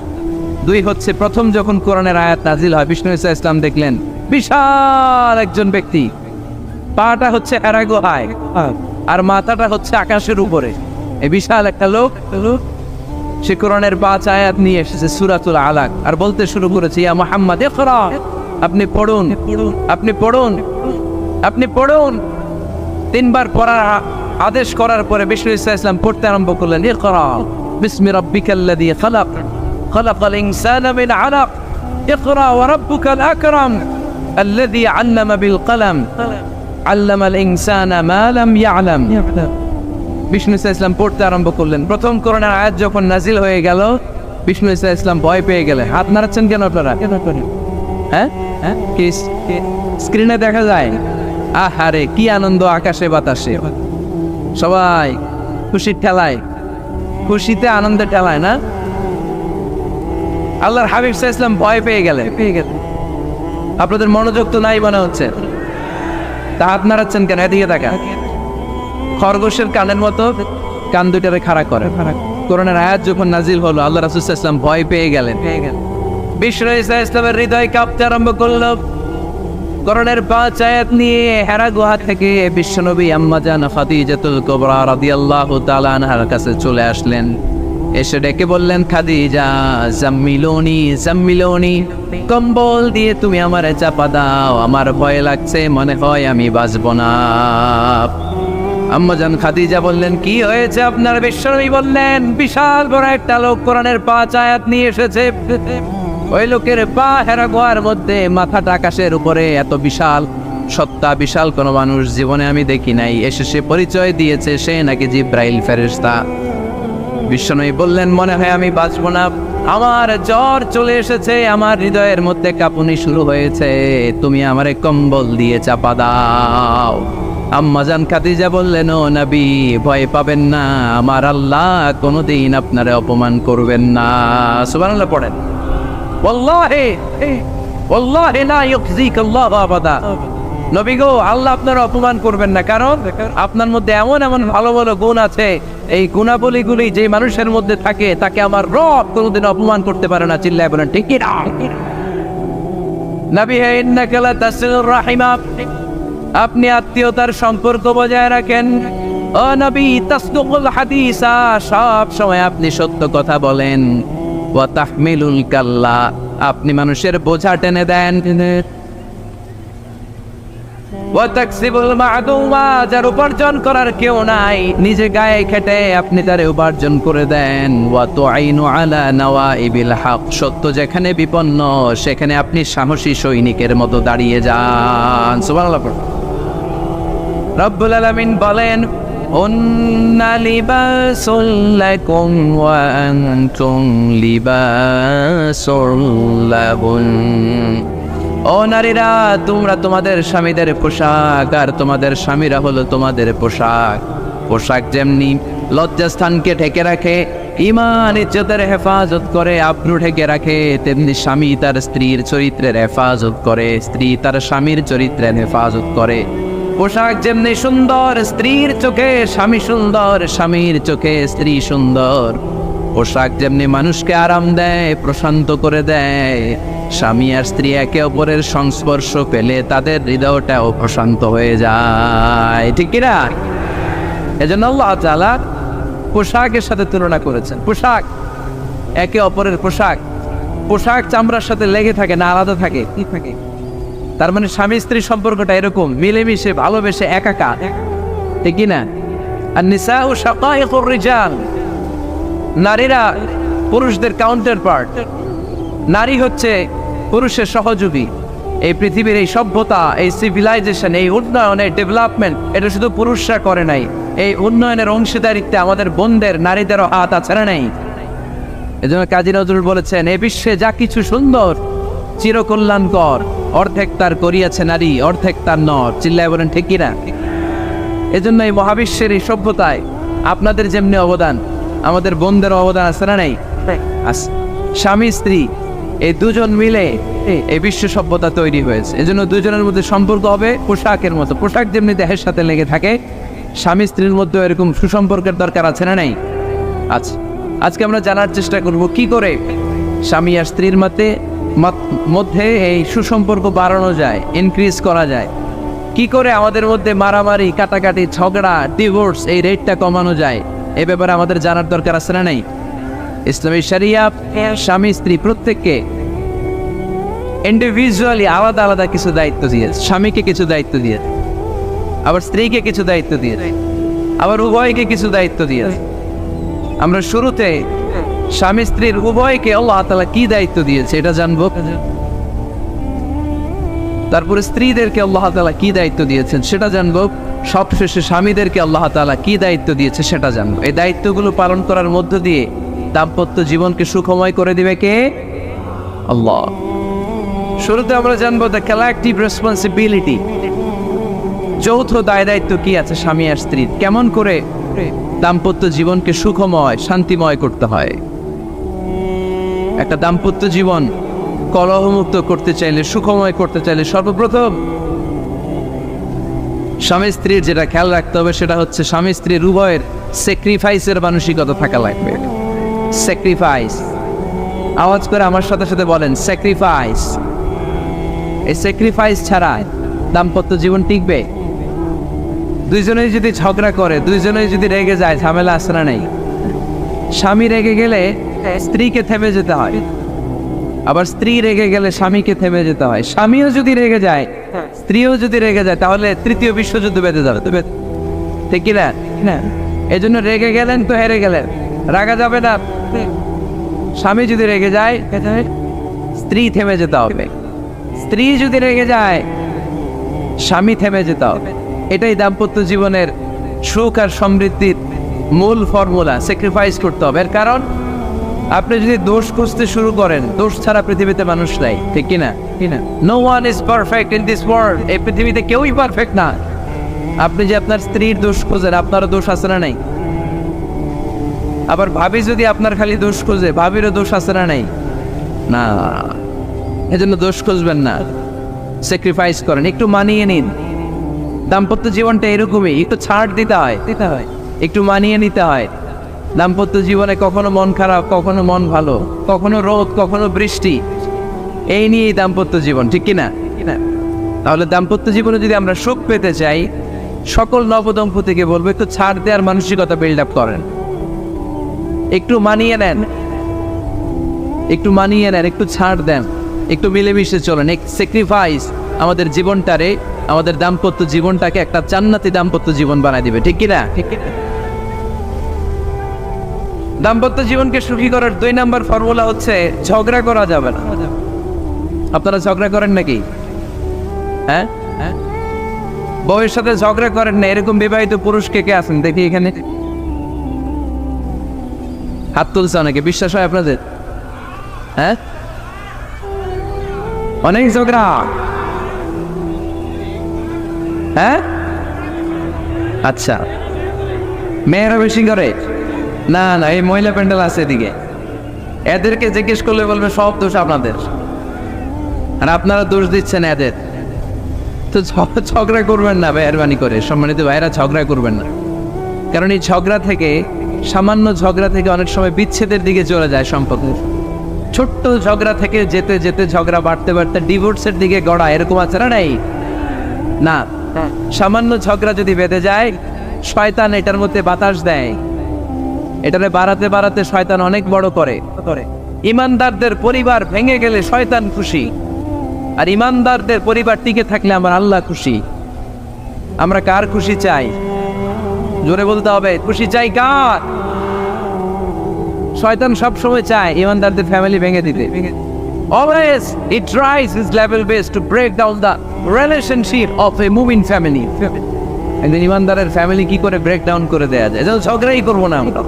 2 হচ্ছে প্রথম যখন কোরআনের আয়াত নাজিল হয়, বিষ্ণু ইসা ইসলাম দেখলেন বিশাল একজন ব্যক্তি, পাটা হচ্ছে হেরা গুহায় আর মাথাটা হচ্ছে আকাশের উপরে। এই বিশাল একটা লোক, সে কোরআনের 5 আয়াত নিয়ে এসেছে সূরাতুল আলাক, আর বলতে শুরু করেছে, ইয়া মুহাম্মদ ইকরা, আপনি পড়ুন, আপনি পড়ুন, আপনি পড়ুন। 3 বার পড়ার আদেশ করার পরে বিষ্ণু ইসা ইসলাম পড়তে আরম্ভ করলেন, ইকরা বিসমি রাব্বিকাল্লাযী খালাক, খালাকাল ইনসানা মিন আলাক, ইকরা ওয়া রাব্বুকাল আকরাম, الذي علم بالقلم علم الإنسان ما لم يعلم। বিষ্ণু ইসা ইসলাম পড়তে আরম্ভ করলেন। প্রথম কোরআনের আয়াত যখন নাজিল হয়ে গেল, বিষ্ণু ইসা ইসলাম ভয় পেয়ে গেলেন। হাত নাড়াচ্ছেন কেন আপনারা? হ্যাঁ, কি স্ক্রিনে দেখা যায়? আহারে কি আনন্দ আকাশে বাতাসে, সবাই খুশির ঠেলায়, খুশিতে আনন্দে ঠেলায় না? আল্লাহর হাবিব সাল্লাল্লাহু আলাইহি ওয়াসাল্লাম ভয় পেয়ে গেলেন। আপনাদের মনোযোগ তো নাই মনে হচ্ছে, তা হাত নাড়াচ্ছেন কেন? এদিকে তাকা। খরগোশের কানের মতো কান দুটারে খাড়া করে। কোরআনের আয়াত যখন নাজিল হলো, আল্লাহ রাসূল সাল্লাল্লাহু আলাইহি ওয়াসাল্লাম ভয় পেয়ে গেলেন। বিষ্ণু ইসা ইসলামের হৃদয় কাঁপতে আরম্ভ করলো। কোরআনের 5 আয়াত নিয়ে হেরা গুহা থেকে বিশ্বনবী আম্মা জান খাদিজাতুল কুবরা রাদিয়াল্লাহু তাআলা আনহার কাছে চলে আসলেন। এসে ডেকে বললেন, খাদিজা জাম্মিলুনি জাম্মিলুনি, কম্বল দিয়ে তুমি আমারে চাপা দাও, আমার ভয় লাগছে, মনে হয় আমি বাঁচব না। আম্মা জান খাদিজা বললেন, কি হয়েছে আপনার? বিশ্বনবী বললেন, বিশাল বড় একটা লোক কোরআনের 5 আয়াত নিয়ে এসেছে। ওই লোকের পা হেরা গুহার মধ্যে, মাথাটা আকাশের উপরে, এত বিশাল সত্তা, বিশাল কোনো মানুষ জীবনে আমি দেখি নাই। এসে সে পরিচয় দিয়েছে সে নাকি জিব্রাইল ফেরেশতা। বিশ্বনবী বললেন, মনে হয় আমি বাঁচব না, আমার জ্বর চলে এসেছে, আমার হৃদয়ের মধ্যে কাঁপুনি শুরু হয়েছে, তুমি আমারে কম্বল দিয়ে চাপা দাও। আম্মা জান খাদিজা বললেন, ও নবী ভয় পাবেন না, আমার আল্লাহ কোনোদিন আপনারে অপমান করবেন না। সুবহানাল্লাহ পড়েন। ওয়াল্লাহি ওয়াল্লাহি লা ইউখজিকাল্লাহু আবাদা। নবী গো, আল্লাহ আপনার অপমান করবেন না, কারণ আপনার মধ্যে এমন এমন ভালো ভালো গুণ আছে, এই গুণাবলীগুলি যে মানুষের মধ্যে থাকে তাকে আমার রব কোনোদিন অপমান করতে পারে না। চিল্লায় বলেন ঠিক কি না? নবী হে, ইন্নাকা লা তাসিলুর রাহিমা, আপনি আত্মীয়তার সম্পর্ক বজায় রাখেন। ও নবী তাসদুকুল হাদিসা, সব সময় আপনি সত্য কথা বলেন। ওয়া তাহমিলুল কাল্লা, আপনি মানুষের বোঝা টেনে দেন। ওয়া তাকসিবুল মা'দুমা, যার উপার্জন করার কেউ নাই, নিজে গায়ে খেটে আপনি তারে উপার্জন করে দেন। ওয়া তুআইনু আলা নাওয়াইবিল হক, সত্য যেখানে বিপন্ন সেখানে আপনি সাহসী সৈনিকের মতো দাঁড়িয়ে যান। সুবহানাল্লাহ। রব্বুল আলামিন বলেন, উন্না লিবাসুল লাকুম ওয়া আনতুম লিবাসুল লাহুন। ও নারীরা, তোমরা তোমাদের স্বামীদের পোশাক, আর তোমাদের স্বামীরা হলো তোমাদের পোশাক। পোশাক যেমনি লজ্জাস্থানকে ঢেকে রাখে, ঈমান ইজ্জতের হেফাজত করে, আব্রু ঢেকে রাখে, তেমনি স্বামী তার স্ত্রীর চরিত্রের হেফাজত করে, স্ত্রী তার স্বামীর চরিত্রের হেফাজত করে। পোশাক যেমনি সুন্দর, স্ত্রীর চোখে স্বামী সুন্দর, স্বামীর চোখে স্ত্রী সুন্দর। পোশাক যেমনি মানুষকে আরাম দেয়, প্রশান্ত করে দেয়, স্বামী আর স্ত্রী একে অপরের সংস্পর্শ পেলে তাদের হৃদয়টাও প্রশান্ত হয়ে যায়, ঠিক কিনা? এজন্য আল্লাহ তাআলা পোশাকের সাথে তুলনা করেছেন। পোশাক একে অপরের পোশাক, পোশাক চামড়ার সাথে লেগে থাকে না, আলাদা থাকে। কি থাকে? তার মানে স্বামী স্ত্রীর সম্পর্কটা এরকম মিলেমিশে ভালোবেসে একাকার, ঠিক কিনা? আর নিসাউ শাকাইকুর রিজাল, নারীরা পুরুষদের কাউন্টার পার্ট। নারী হচ্ছে পুরুষের সহযোগী। এই পৃথিবীর এই সভ্যতা, এই সিভিলাইজেশন, এই উন্নয়ন, এই ডেভেলপমেন্ট, এটা শুধু পুরুষরা করে নাই। এই উন্নয়নের অংশীদারিত্বে আমাদের বোনদের, নারীদেরও হাত আছে না নাই? এজন্য কাজী নজরুল বলেছেন, এ বিশ্বে যা কিছু সুন্দর চিরকল্যাণকর, অর্ধেক তার করিয়াছে নারী, অর্ধেক তার নর। চিল্লায় বলেন ঠিক কিনা? এজন্য এই মহাবিশ্বের এই সভ্যতায় আপনাদের যেমনি অবদান, আমাদের বোনদের অবদান আছে না নাই? স্বামী স্ত্রী এই দুজন মিলে এই বিশ্ব সভ্যতা তৈরি হয়েছে। এজন্য দুজনের মধ্যে সম্পর্ক হবে পোশাকের মতো। পোশাক যেমনি দেহের সাথে লেগে থাকে, স্বামী স্ত্রীর মধ্যে এরকম সুসম্পর্কের দরকার আছে না নাই? আচ্ছা, আজকে আমরা জানার চেষ্টা করব কি করে স্বামী আর স্ত্রীর মধ্যে এই সুসম্পর্ক বাড়ানো যায়, ইনক্রিজ করা যায়। কি করে আমাদের মধ্যে মারামারি, কাটাকাটি, ঝগড়া, ডিভোর্স এই রেটটা কমানো যায়, এ ব্যাপারে আমাদের জানার দরকার আছে না নাই? ইসলামী শরিয়া স্বামী স্ত্রী প্রত্যেককে ইন্ডিভিজুয়ালি আলাদা আলাদা কিছু দায়িত্ব দিয়েছে। স্বামীকে কিছু দায়িত্ব দিয়েছে, আবার স্ত্রীকে কিছু দায়িত্ব দিয়েছে, আবার উভয়কে কিছু দায়িত্ব দিয়েছে। আমরা শুরুতে স্বামী স্ত্রীর উভয়কে আল্লাহ তাআলা কি দায়িত্ব দিয়েছে এটা জানবো। তারপরে স্ত্রীদেরকে আল্লাহ তাআলা কি দায়িত্ব দিয়েছেন সেটা জানবো। সবশেষে স্বামীদেরকে আল্লাহ তাআলা কি দায়িত্ব দিয়েছে সেটা জানবো। এই দায়িত্বগুলো পালন করার মধ্য দিয়ে দাম্পত্য জীবনকে সুখময় করে দিবে কে? আল্লাহ। শুরুতে আমরা জানবো দ্য কালেকটিভ রেসপন্সিবিলিটি, যৌথ দায় দায়িত্ব কি আছে স্বামী আর স্ত্রীর, কেমন করে দাম্পত্য জীবনকে সুখময়, শান্তিময় করতে হয়। একটা দাম্পত্য জীবন কলহমুক্ত করতে চাইলে, সুখময় করতে চাইলে সর্বপ্রথম স্বামী স্ত্রীর যেটা খেয়াল রাখতে হবে সেটা হচ্ছে স্বামী স্ত্রীর উভয়ের স্যাক্রিফাইসের মানসিকতা থাকা লাগবে। স্যাক্রিফাইস, আওয়াজ করে আমার সাথে সাথে বলেন স্যাক্রিফাইস। এই স্যাক্রিফাইস ছাড়া দাম্পত্য জীবন টিকবে? দুইজনেই যদি ঝগড়া করে, দুইজনেই যদি রেগে যায়, ঝামেলা আসে না নাই? স্বামী রেগে গেলে স্ত্রীকে থেমে যেতে হয়, আবার স্ত্রী রেগে গেলে স্বামীকে থেমে যেতে হয়। স্বামীও যদি রেগে যায়, স্ত্রীও যদি রেগে যায়, তাহলে তৃতীয় বিশ্বযুদ্ধ বেঁধে যাবে, ঠিক কিনা? এই জন্য রেগে গেলেন তো হেরে গেলেন, রাগা যাবে না। স্বামী যদি রেগে যায়, স্ত্রী থেমে যেতে হবে। স্ত্রী যদি রেগে যায়, স্বামী থেমে যেতে হবে। এটাই দাম্পত্য জীবনের সুখ আর সমৃদ্ধির মূল ফর্মুলা। স্যাক্রিফাইস করতে হবে। এর কারণ আপনি যদি দোষ খুঁজতে শুরু করেন, দোষ ছাড়া পৃথিবীতে মানুষ নাই, ঠিক কিনা? No one is perfect in this world. এই পৃথিবীতে কেউই পারফেক্ট না। আপনি যে আপনার স্ত্রীর দোষ খোঁজেন, আপনারও দোষ আছে না নাই? আবার ভাবি যদি আপনার খালি দোষ খোঁজে, ভাবিরও দোষ আছে না নাই? না, এজন্য দোষ খুঁজবেন না, স্যাক্রিফাইস করেন, একটু মানিয়ে নিন। দাম্পত্য জীবনটা এরকমই, একটু ছাড় দিতে হয়, একটু মানিয়ে নিতে হয়। দাম্পত্য জীবনে কখনো মন খারাপ, কখনো মন ভালো, কখনো রোদ, কখনো বৃষ্টি, এই নিয়েই দাম্পত্য জীবন, ঠিক কিনা? তাহলে দাম্পত্য জীবনে যদি আমরা সুখ পেতে চাই, সকল নবদম্পতিকে বলবো একটু ছাড় দেওয়ার মানসিকতা বিল্ড আপ করেন, একটু মানিয়ে নেন, একটু ছাড় দেন, একটু মিলেমিশে চলেন। এক স্যাক্রিফাইস আমাদের জীবনটারে, আমাদের দাম্পত্য জীবনটাকে একটা জান্নাতি দাম্পত্য জীবন বানায় দিবে, ঠিক কিনা? দাম্পত্য জীবনকে সুখী করার 2 নাম্বার ফর্মুলা হচ্ছে ঝগড়া করা যাবে না। আপনারা ঝগড়া করেন নাকি? হ্যাঁ, বউয়ের সাথে ঝগড়া করেন না এরকম বিবাহিত পুরুষ কে কে আছেন দেখি এখানে? হাত তুলছে অনেকে, বিশ্বাস হয় আপনাদের? হ্যাঁ, অনেক ঝগড়া। হ্যাঁ, আচ্ছা, মেয়েরা বেশি করে? না না, এই মহিলা প্যান্ডেল আছে এদিকে, এদেরকে জিজ্ঞেস করলে বলবে সব দোষ আপনাদের, আর আপনারা দোষ দিচ্ছেন এদের। তো ঝগড়া করবেন না মেহরবানি করে, সম্মানিত ভাইরা, ঝগড়া করবেন না। কারণ এই ঝগড়া থেকে, সামান্য ঝগড়া থেকে অনেক সময় বিচ্ছেদের দিকে চলে যায় সম্পর্ক। ছোট্ট ঝগড়া থেকে যেতে যেতে ঝগড়া বাড়তে বাড়তে ডিভোর্সের দিকে গড়া, এরকম আছে না? নাই না, সামান্য ঝগড়া যদি বেঁধে যায়, শয়তান এটার মধ্যে বাতাস দেয়, এটারে বাড়াতে বাড়াতে শয়তান অনেক বড় করে। ইমানদারদের পরিবার ভেঙে গেলে শয়তান খুশি, আর ইমানদারদের পরিবার টিকে থাকলে আমার আল্লাহ খুশি। আমরা কার খুশি চাই? জোরে বলতে হবে, খুশি চাই কার? শয়তান সব সময় চায় ইমানদারদের ফ্যামিলি ভেঙে দিতে। Always it tries his level best to break down the relationship of a moving family. একদিন ইমানদারের ফ্যামিলি কি করে ব্রেক ডাউন করে দেয়া যায়? যেন ঝগড়াই করবো না আমরা।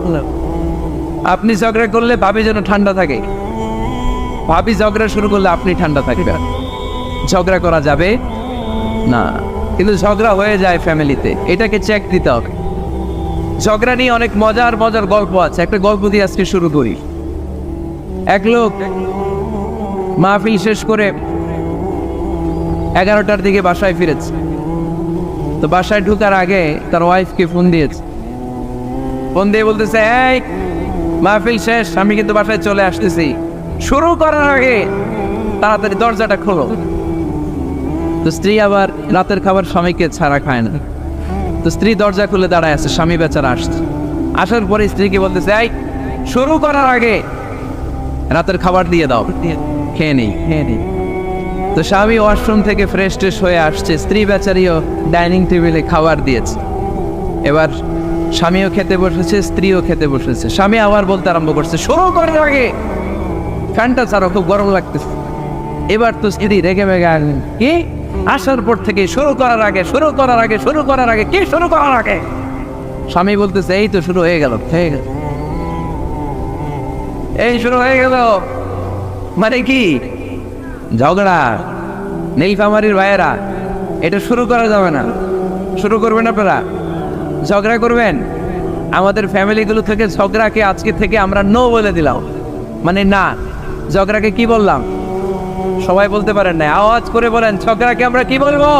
আপনি ঝগড়া করলে ভাবি যেন ঠান্ডা থাকে, ভাবি ঝগড়া শুরু করলে আপনি ঠান্ডা থাকবেন। ঝগড়া করা যাবে না, কিন্তু ঝগড়া হয়ে যায় ফ্যামিলিতে, এটাকে চেক দিতে হবে। ঝগড়া নিয়ে অনেক মজার মজার গল্প আছে, একটা গল্প দিয়ে আজকে শুরু করি। এক লোক মাহফিল শেষ করে 11টার দিকে বাসায় ফিরেছে। তো বাসায় ঢুকার আগে তার ওয়াইফকে ফোন দিয়েছে, ফোন দিয়ে বলতেছে, এই মাহফিল শেষ, আমি কিন্তু বাসায় চলে আসতেছি, শুরু করার আগে তাড়াতাড়ি দরজাটা খোলো। তো স্ত্রী আবার রাতের খাবার স্বামীকে ছাড়া খায় না, তো স্ত্রী দরজা খুলে দাঁড়ায় আছে, স্বামী বেচারা আসছে। আসার পরে স্ত্রীকে বলতেছে, এই শুরু করার আগে রাতের খাবার দিয়ে দাও, খেয়ে নেই। তো স্বামী ওয়াশরুম থেকে ফ্রেশ ট্রেশ হয়ে আসছে, স্ত্রী বেচারিও ডাইনিং টেবিলে খাবার দিয়েছে। এবার স্বামীও খেতে বসেছে, স্ত্রীও খেতে বসেছে। স্বামী আবার বলতে আরম্ভ করছে, শুরু করার আগে ফ্যানটা ছাড়ো, খুব গরম লাগতেছে। এবার তো স্ত্রী রেগে মেগে আসলেন, কি আসার পর থেকে শুরু করার আগে কি শুরু করার আগে? স্বামী বলতেছে, এই তো শুরু হয়ে গেল, এই শুরু হয়ে গেল। মানে কি? ঝগড়া। নীলফামারীর ভাইয়েরা, এটা শুরু করা যাবে না। শুরু করবেন আপনারা, ঝগড়া করবেন। আমাদের ফ্যামিলিগুলো থেকে ঝগড়াকে আজকে থেকে আমরা নো বলে দিলাম। মানে না, ঝগড়াকে কি বললাম? সবাই বলতে পারেন না, আওয়াজ করে বলেন, ঝগড়াকে আমরা কি বলবো?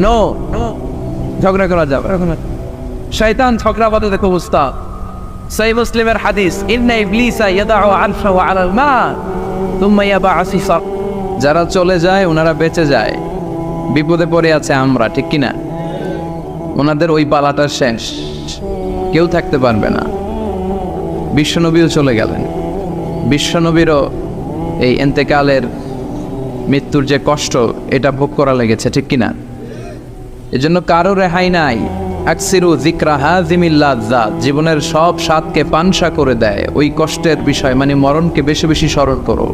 নো। ঝগড়া করা যাবে। শয়তান ঝগড়া বাদে দেখো অবস্থা। সহিহ মুসলিমের হাদিস, ইন্না ইবলিসা ইয়াদাউ আরশাহু আলাল মা তুম্মা ইয়াবআসু। যারা চলে যায় ওনারা বেঁচে যায়, বিপদে পড়ে আছে আমরা, ঠিক কিনা? ওনাদের ওই পালাটা শেষ, কেউ থাকতে পারবে না। বিশ্বনবীও চলে গেলেন, বিশ্বনবীরও এই এন্তেকালের মৃত্যুর যে কষ্ট, এটা ভোগ করা লেগেছে, ঠিক কিনা? এজন্য কারো রেহাই নাই। আকসিরু যিকরা হাযিমিল লাযযাত, জীবনের সব স্বাদকে পানসা করে দেয় ওই কষ্টের বিষয়, মানে মরণকে বেশি বেশি স্মরণ করো।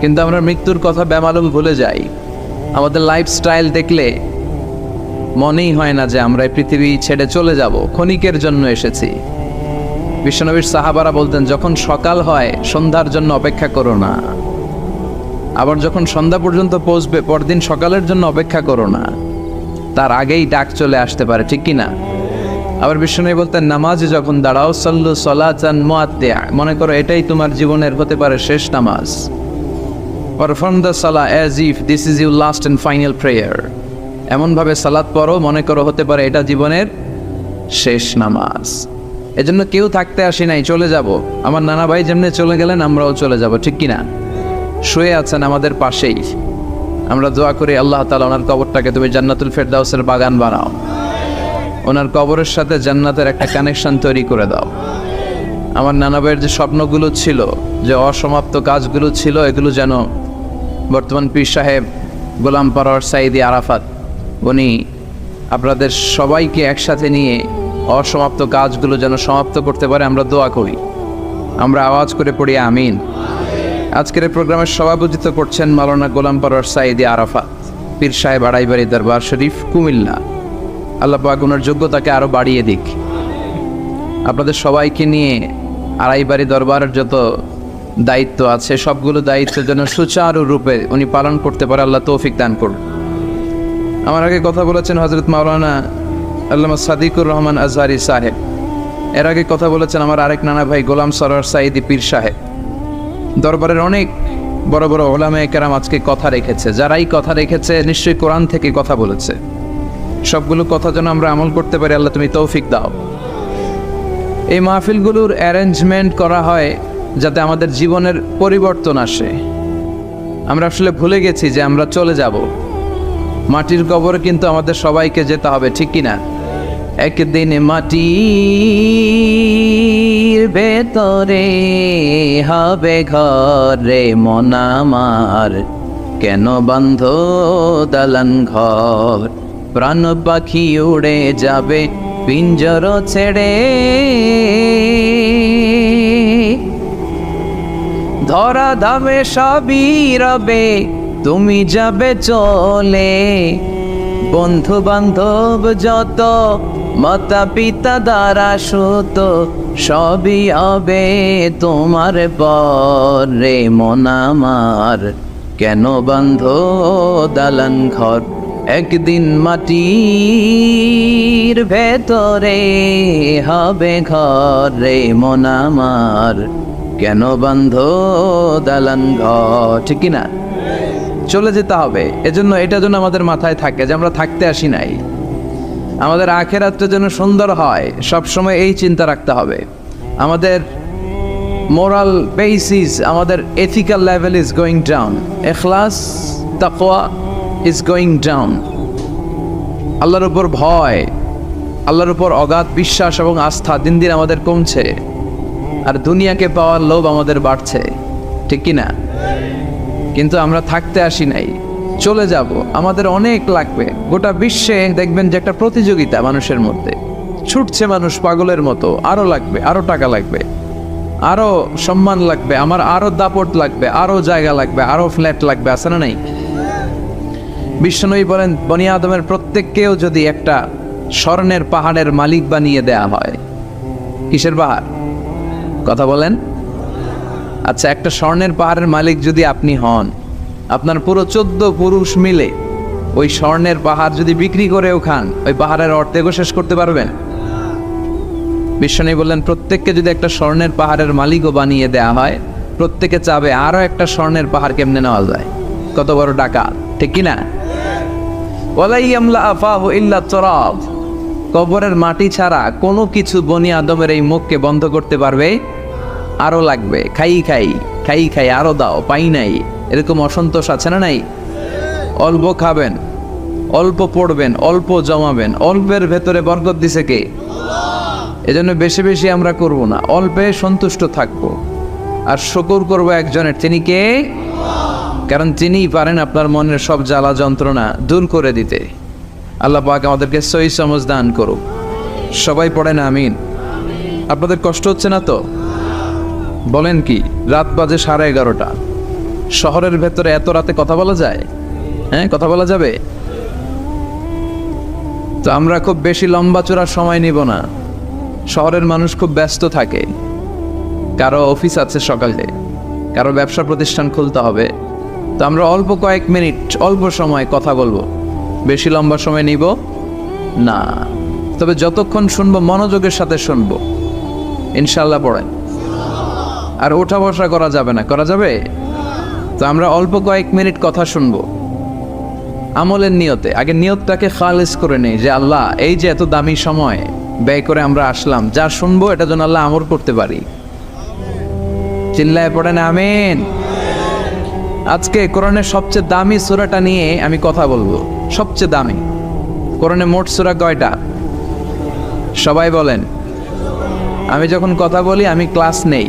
কিন্তু আমরা মৃত্যুর কথা বেমালুম ভুলে যাই। আমাদের লাইফস্টাইল দেখলে মনেই হয় না যে আমরা এই পৃথিবী ছেড়ে চলে যাব, ক্ষণিকের জন্য এসেছি। বিশ্বনবীর সাহাবারা বলতেন, যখন সকাল হয় সন্ধ্যার জন্য অপেক্ষা করো না, আবার যখন সন্ধ্যা পর্যন্ত পৌঁছবে পরদিন সকালের জন্য অপেক্ষা করো না, তার আগেই ডাক চলে আসতে পারে, ঠিক কিনা? আবার বিশ্বনবী বলতেন, নামাজে যখন দাঁড়াও সাল্লু সালাতান মুআত্তিআ, মনে করো এটাই তোমার জীবনের হতে পারে শেষ নামাজ। Perform the Salah as if this is your last and final prayer, এমনভাবে সালাত পড়ো মনে করো হতে পারে এটা জীবনের শেষ নামাজ। এজন্য কেউ থাকতে আসি নাই, চলে যাব। আমার নানা ভাই যেমনি চলে গেলেন আমরাও চলে যাব, ঠিক কিনা? শুয়ে আছেন আমাদের পাশেই, আমরা দোয়া করি আল্লাহ তাআলা ওনার কবরটাকে তুমি জান্নাতুল ফেরদাউসের বাগান বানাও, ওনার কবরের সাথে জান্নাতের একটা কানেকশন তৈরি করে দাও। আমার নানা ভাইয়ের যে স্বপ্নগুলো ছিল, যে অসমাপ্ত কাজগুলো ছিল, এগুলো যেন বর্তমান পীর সাহেব গোলাম পরোয়ার সাঈদী আরাফাত উনি আপনাদের সবাইকে একসাথে নিয়ে অসমাপ্ত কাজগুলো যেন সমাপ্ত করতে পারে, আমরা দোয়া করি। আমরা আওয়াজ করে পড়ি আমিন। আজকের এই প্রোগ্রামের সভাপতিত্ব করছেন মাওলানা গোলাম পরোয়ার সাঈদী আরাফাত, পীর সাহেব আড়াইবাড়ি দরবার শরীফ, কুমিল্লা। আল্লাহ পাক ওনার যোগ্যতাকে আরও বাড়িয়ে দিক। আপনাদের সবাইকে নিয়ে আড়াইবাড়ি দরবারের যত দায়িত্ব আছে সবগুলো দায়িত্ব যেন সুচারুরূপে উনি পালন করতে পারে, আল্লাহ তৌফিক দান করুন। আমার আগে কথা বলেছেন হযরত মাওলানা আল্লামা সাদিকুর রহমান আজহারি সাহেব, এর আগে কথা বলেছেন আমার আরেক নানা ভাই গোলাম সরোয়ার সাঈদী পীর সাহেব। দরবারের অনেক বড় বড় ওলামায়ে কেরাম আজকে কথা রেখেছে, যারাই কথা রেখেছে নিশ্চয়ই কোরআন থেকে কথা বলেছে। সবগুলো কথা যেন আমরা আমল করতে পারি, আল্লাহ তুমি তৌফিক দাও। এই মাহফিলগুলোর অ্যারেঞ্জমেন্ট করা হয় যাতে আমাদের জীবনের পরিবর্তন আসে। আমরা আসলে ভুলে গেছি যে আমরা চলে যাব, মাটির কবরে কিন্তু আমাদের সবাইকে যেতে হবে, ঠিক কিনা? একদিন মাটির ভেতরে হবে ঘরে মন আমার, কেন বন্ধ দালান ঘর, প্রাণ পাখি উড়ে যাবে পিঞ্জর ছেড়ে, ধরা ধামে সবই রবে তুমি যাবে চলে, বন্ধু বান্ধব যত মাতা পিতা দ্বারা সুত সবই হবে তোমার পরে মন আমার, কেন বন্ধ দালান ঘর, একদিন মাটির ভেতরে হবে ঘরে মন আমার, কেন বন্ধ দালান ঘর, ঠিক কিনা? চলে যেতে হবে। এজন্য এটা যেন আমাদের মাথায় থাকে যে আমরা থাকতে আসি নাই, আমাদের আখিরাতটা যেন সুন্দর হয়, সবসময় এই চিন্তা রাখতে হবে। আমাদের মোরাল বেসিস, আমাদের ethical level is going down, ইখলাস তাকওয়া ইজ গোয়িং ডাউন। আল্লাহর উপর ভয়, আল্লাহর উপর অগাধ বিশ্বাস এবং আস্থা দিন দিন আমাদের কমছে, আর দুনিয়াকে পাওয়ার লোভ আমাদের বাড়ছে, ঠিক কিনা? কিন্তু আমরা থাকতে আসি নাই, চলে যাব। আমাদের অনেক লাগবে। গোটা বিশ্বে দেখবেন যে একটা প্রতিযোগিতা মানুষের মধ্যে, ছুটছে মানুষ পাগলের মতো, আরও লাগবে, আরও টাকা লাগবে, আরও সম্মান লাগবে, আমার আরও দাপট লাগবে, আরও জায়গা লাগবে, আরও ফ্ল্যাট লাগবে, আছে না নাই? বিশ্বনবী বলেন বনি আদমের প্রত্যেককেও যদি একটা স্বর্ণের পাহাড়ের মালিক বানিয়ে দেয়া হয়, কিসের পাহাড়? কথা বলেন। আচ্ছা, একটা স্বর্ণের পাহাড়ের মালিক যদি আপনি হন, আপনার পুরো 14 পুরুষ মিলে ওই স্বর্ণের পাহাড় যদি বিক্রি করেও খান, ওই পাহাড়ের অর্ধেকও শেষ করতে পারবেন? বিশ্বনবী বললেন প্রত্যেককে যদি একটা স্বর্ণের পাহাড়ের মালিকও বানিয়ে দেয়া হয়, প্রত্যেকে চাবে আরও একটা স্বর্ণের পাহাড় কেমনে নেওয়া যায়। কত বড় ডাকাত, ঠিক কিনা? ওয়ালাই আমলা আফাহু ইল্লা তুরাব, কবরের মাটি ছাড়া কোনো কিছু বনি আদমের এই মুখকে বন্ধ করতে পারবে? আরও লাগবে, খাই খাই খাই খাই, আরও দাও, পাই নাই, এরকম অসন্তোষ আছে না নাই? অল্প খাবেন, অল্প পড়বেন, অল্প জমাবেন, অল্পের ভেতরে বরকত দিছে কে? এজন্য বেশি বেশি আমরা করব না, অল্পে সন্তুষ্ট থাকবো, আর শুকর করবো একজনের, তিনি কে? কারণ তিনিই পারেন আপনার মনের সব জ্বালা যন্ত্রণা দূর করে দিতে। আল্লাহ পাক আমাদেরকে সহি সমঝ দান করুক। সবাই পড়েন আমিন। আপনাদের কষ্ট হচ্ছে না তো? বলেন কি, রাত বাজে 11:30, শহরের ভেতরে এত রাতে কথা বলা যায়? হ্যাঁ, কথা বলা যাবে? তো আমরা খুব বেশি লম্বা চড়ার সময় নিব না। শহরের মানুষ খুব ব্যস্ত থাকে, কারো অফিস আছে সকালে, কারো ব্যবসা প্রতিষ্ঠান খুলতে হবে। তো আমরা অল্প কয়েক মিনিট, অল্প সময় কথা বলবো, বেশি লম্বা সময় নিব না। তবে যতক্ষণ শুনবো মনোযোগের সাথে শুনবো, ইনশাল্লাহ পড়েন। আর ওঠা বসা করা যাবে না, করা যাবে? তো আমরা অল্প কয়েক মিনিট কথা শুনবো আমলের নিয়তে। আগে নিয়তটাকে খালিস করে নেই যে আল্লাহ, এই যে এত দামি সময় ব্যয় করে আমরা আসলাম, যা শুনবো এটা যেন আল্লাহ আমল করতে পারি। চিল্লায় পড়েন আমিন। আজকে কোরআনের সবচেয়ে দামি সূরাটা নিয়ে আমি কথা বলবো। সবচেয়ে দামি কোরআনে মোট সূরা কয়টা? সবাই বলেন। আমি যখন কথা বলি আমি ক্লাস নেই,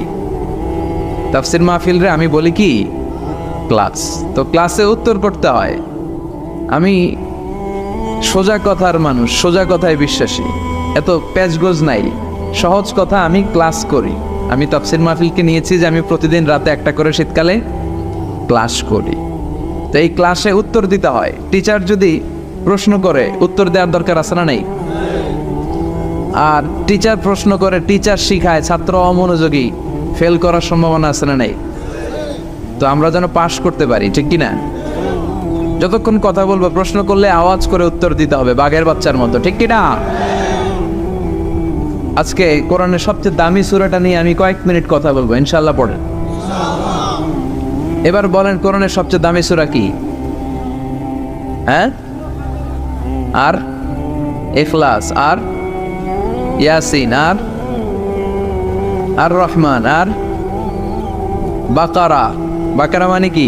তাফসির মাহফিলরে আমি বলি কি ক্লাস। তো ক্লাসে উত্তর করতে হয়। আমি সোজা কথার মানুষ, সোজা কথায় বিশ্বাসী, এত প্যাচগোজ নাই, সহজ কথা আমি ক্লাস করি। আমি তাফসির মাহফিলকে নিয়েছি যে আমি প্রতিদিন রাতে একটা করে শীতকালে ক্লাস করি। তো এই ক্লাসে উত্তর দিতে হয়। টিচার যদি প্রশ্ন করে উত্তর দেওয়ার দরকার আছে না? নেই। আর টিচার প্রশ্ন করে, টিচার শিখায়, ছাত্র অমনোযোগী, ফেল করার সম্ভাবনা আছে না? নেই। তো আমরা যেন পাশ করতে পারি, ঠিক কি না? যতক্ষণ কথা বলবো প্রশ্ন করলে আওয়াজ করে উত্তর দিতে হবে, বাঘের বাচ্চার মতো, ঠিক কি না? আজকে কোরআনের সবচেয়ে দামি সূরাটা নিয়ে আমি কয়েক মিনিট কথা বলবো, ইনশাআল্লাহ। পড়েন। এবার বলেন কোরআনের সবচেয়ে দামি সূরা কি? হ্যাঁ? আর ইখলাস, আর ইয়াসিন, আর রহমান, আর বাকারা। বাকারা মানে কি?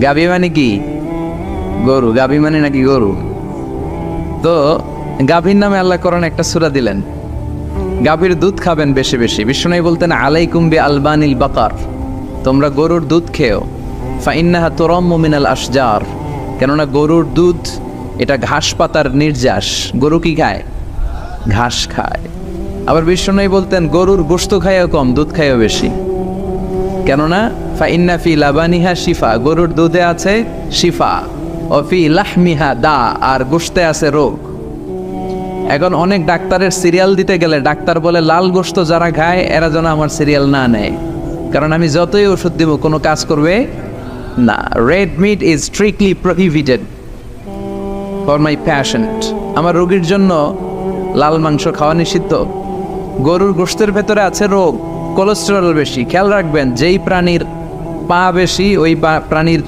গাবি মানে কি? গরু। গাবি মানে নাকি গরু? তো গাভীর নামে আল্লাহ কোরআনে একটা সূরা দিলেন। গাভীর দুধ খাবেন বেশি বেশি। বিষ্ণু বলতেন আলাইকুম বি আলবানিল বাকার, তোমরা গরুর দুধ খেও। ফাইন্নাহা তুরাম্মু মিনাল আশজার, কেননা গরুর দুধ এটা ঘাস পাতার নির্যাস। গরু কি খায়? ঘাস খায়। আবার বিষ্ণু বলতেন গরুর গোশত খায়ও কম, দুধ খায়ও বেশি, কেননা ফাইন্না ফি লাবানিহা শিফা, গরুর দুধে আছে শিফা, ও ফি লাহমিহা দা, আর গোশতে আছে রোগ। এখন অনেক ডাক্তারের সিরিয়াল দিতে গেলে ডাক্তার বলে লাল গোশত যারা খায় এরা যেন আমার সিরিয়াল না নেয়, কারণ আমি যতই ওষুধ দিব কোনো কাজ করবে না। Red meat is strictly prohibited for my patient, আমার রোগীর জন্য লাল মাংস খাওয়া নিষিদ্ধ। গরুর গোশতের ভেতরে আছে রোগ, কোলেস্টেরল বেশি। খেয়াল রাখবেন, যেই প্রাণীর পা বেশি ওই প্রাণীর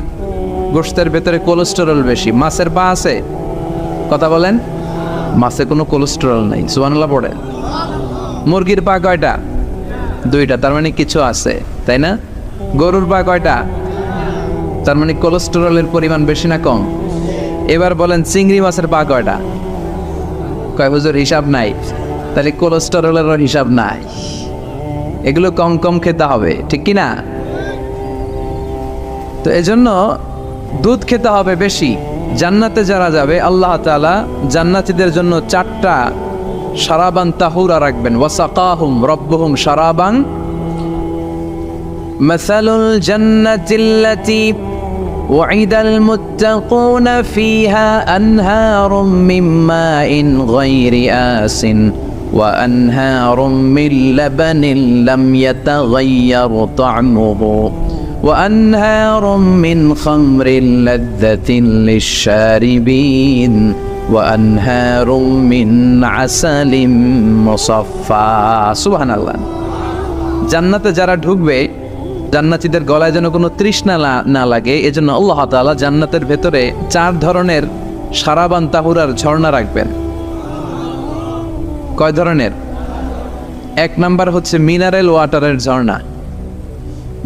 গোশতের ভেতরে কোলেস্টেরল বেশি। মাছের পা আছে? কথা বলেন। মাছে কোনো কোলেস্টেরল নাই, সুবহানাল্লাহ পড়েন। মুরগির পা কয়টা? দুইটা, তার মানে কিছু আছে, তাই না? গরুর পা কয়টা? তার মানে কোলেস্টেরলের পরিমাণ বেশি না কম? এবার বলেন চিংড়ি মাছের পা কয়টা? কয় হুজুর হিসাব নাই। তাহলে কোলেস্টেরলেরও হিসাব নাই। এগুলো কম কম খেতে হবে, ঠিক কি না? তো এজন্য দুধ খেতে হবে বেশি। জান্নাতে যারা যাবে আল্লাহ তাআলা জান্নাতীদের জন্য 4টা শারাবান তাহুরা রাখবেন। ওয়াসাকাহুম রাব্বুহুম শারাবান মাসালুল জান্নাতিল্লাতী ওয়াইদাল মুত্তাকুনা ফিহা আনহারুম মিন মাইন গায়রি আসিন ওয়া আনহারুম মিন লাবানিন লাম ইয়াতাগায়্যার তা'মুহু وأنهار من خمر لذة للشاربين وأنهار من عسل مصفى سبحان الله। জান্নাতে যারা ঢুকবে জান্নাতীদের গলায় যেন কোনো তৃষ্ণা না লাগে, এজন্য আল্লাহ তাআলা জান্নাতের ভেতরে 4 ধরনের শারাবান তাহুরার ঝর্ণা রাখবেন। কয় ধরনের? 1 নাম্বার হচ্ছে মিনারেল ওয়াটারের ঝর্ণা।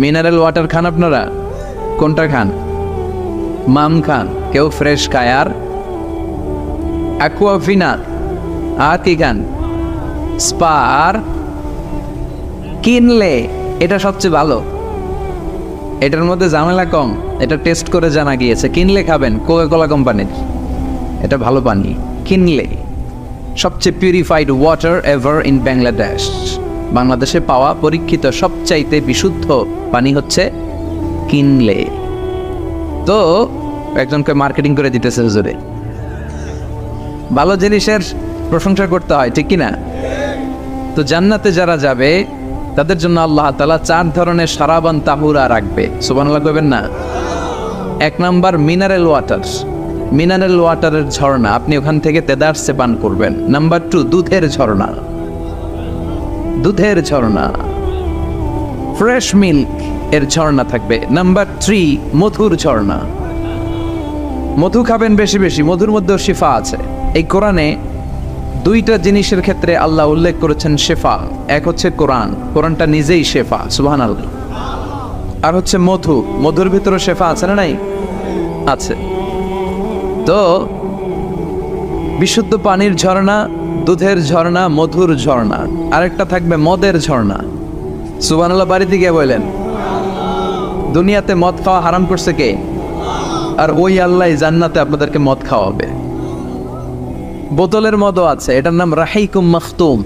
মিনারেল ওয়াটার খান আপনারা? কোনটা খান? মাম খান, কেউ ফ্রেশ খায়, আর অ্যাকুয়াফিনা, আর কি খান? স্পা, আর কিনলে। এটা সবচেয়ে ভালো, এটার মধ্যে ঝামেলা কম, এটা টেস্ট করে জানা গিয়েছে। কিনলে খাবেন, কোকা-কোলা কোম্পানির, এটা ভালো পানি। কিনলে সবচেয়ে purified water ever in Bangladesh. বাংলাদেশে পাওয়া পরীক্ষিত সবচাইতে বিশুদ্ধ পানি হচ্ছে কিনলে। তো একজনকে মার্কেটিং করে দিতেছে হুজুরে। ভালো জিনিসের প্রশংসা করতে হয়, ঠিক কি না? তো জান্নাতে যারা যাবে তাদের জন্য আল্লাহ তাআলা 4 ধরনের শারাবান তাহুরা রাখবে। সুবহানাল্লাহ কইবেন না? 1 নাম্বার মিনারেল ওয়াটার, মিনারেল ওয়াটারের ঝর্ণা, আপনি ওখান থেকে তেদারসে পান করবেন। নাম্বার 2 দুধের ঝর্ণা, দুধের ঝর্ণা, ফ্রেশ মিল্ক এর ঝর্ণা থাকবে। নাম্বার 3 মধুর ঝর্ণা, মধু খাবেন বেশি বেশি, মধুর মধ্যেও শিফা আছে। এই কোরআনে 2টা জিনিসের ক্ষেত্রে আল্লাহ উল্লেখ করেছেন শেফা। এক হচ্ছে কোরআন, কোরআনটা নিজেই শেফা, সুবহানাল্লাহ। আর হচ্ছে মধু, মধুর ভিতরে শেফা আছে না নাই? আছে। তো বিশুদ্ধ পানির ঝর্ণা, দুধের ঝর্ণা, মধুর ঝর্ণা, আরেকটা থাকবে মদের ঝর্ণা। সুবহানাল্লাহ বাড়িতে গিয়ে বললেন, দুনিয়াতে মদ খাওয়া হারাম করছে কে? আর ওই আল্লাহ জান্নাতে আপনাদেরকে মদ খাওয়াবে। বোতলের মদও আছে, এটার নাম রাহিকুম মাখতুম,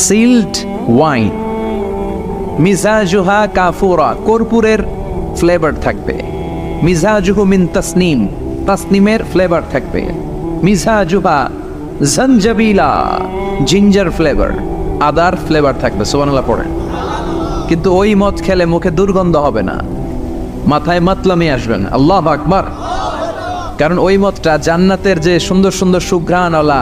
সিল্ড ওয়াইন। মিজাজুহা কাফুরা, কর্পূরের ফ্লেভার থাকবে। মিজাজুহু মিন তাসনিম, তাসনিমের ফ্লেভার থাকবে। মিজাজুহা জঞ্জাবিলা, জিঞ্জার ফ্লেভার, আদার ফ্লেভার থাকবে। সুবহানাল্লাহ পড়েন। কিন্তু ওই মদ খেলে মুখে দুর্গন্ধ হবে না, মাথায় মাতলামি আসবে না। আল্লাহু আকবার। কারণ ওই মদটা জান্নাতের যে সুন্দর সুন্দর সুঘ্রাণওয়ালা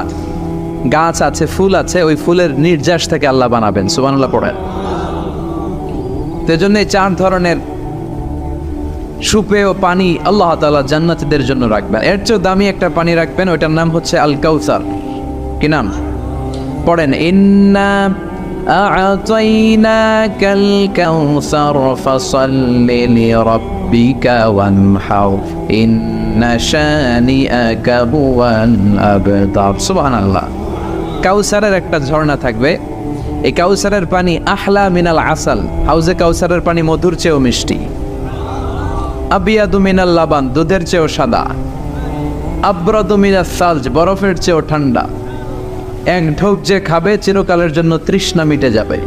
গাছ আছে, ফুল আছে, ওই ফুলের নির্যাস থেকে আল্লাহ বানাবেন। সুবহানাল্লাহ পড়েন। সেজন্য এই 4 ধরনের সুপেয় পানি আল্লাহ তাআলা জান্নাতীদের জন্য রাখবেন। এর চেয়ে দামি একটা পানি রাখবেন, ওইটার নাম হচ্ছে আল কাউসার। কি নাম? পড়েন, ইন্না আ'তাইনাকাল কাউসার ফাসাল্লি লিরাব্বিকা ওয়ানহার ইন্না শানিআকা হুয়াল আবতার। সুবহানাল্লাহ। কাউসারের একটা ঝর্ণা থাকবে। এই কাউসারের পানি আহলা মিনাল আসাল, হাউজে কাউসারের পানি মধুর চেয়েও মিষ্টি। আবিয়াদু মিনাল লাবান, দুধের চেয়েও সাদা। আবরাদু মিনাস সালজ, বরফের চেয়েও ঠান্ডা। এক ঢোক যে খাবে চিরকালের জন্য তৃষ্ণা মিটে যাবে।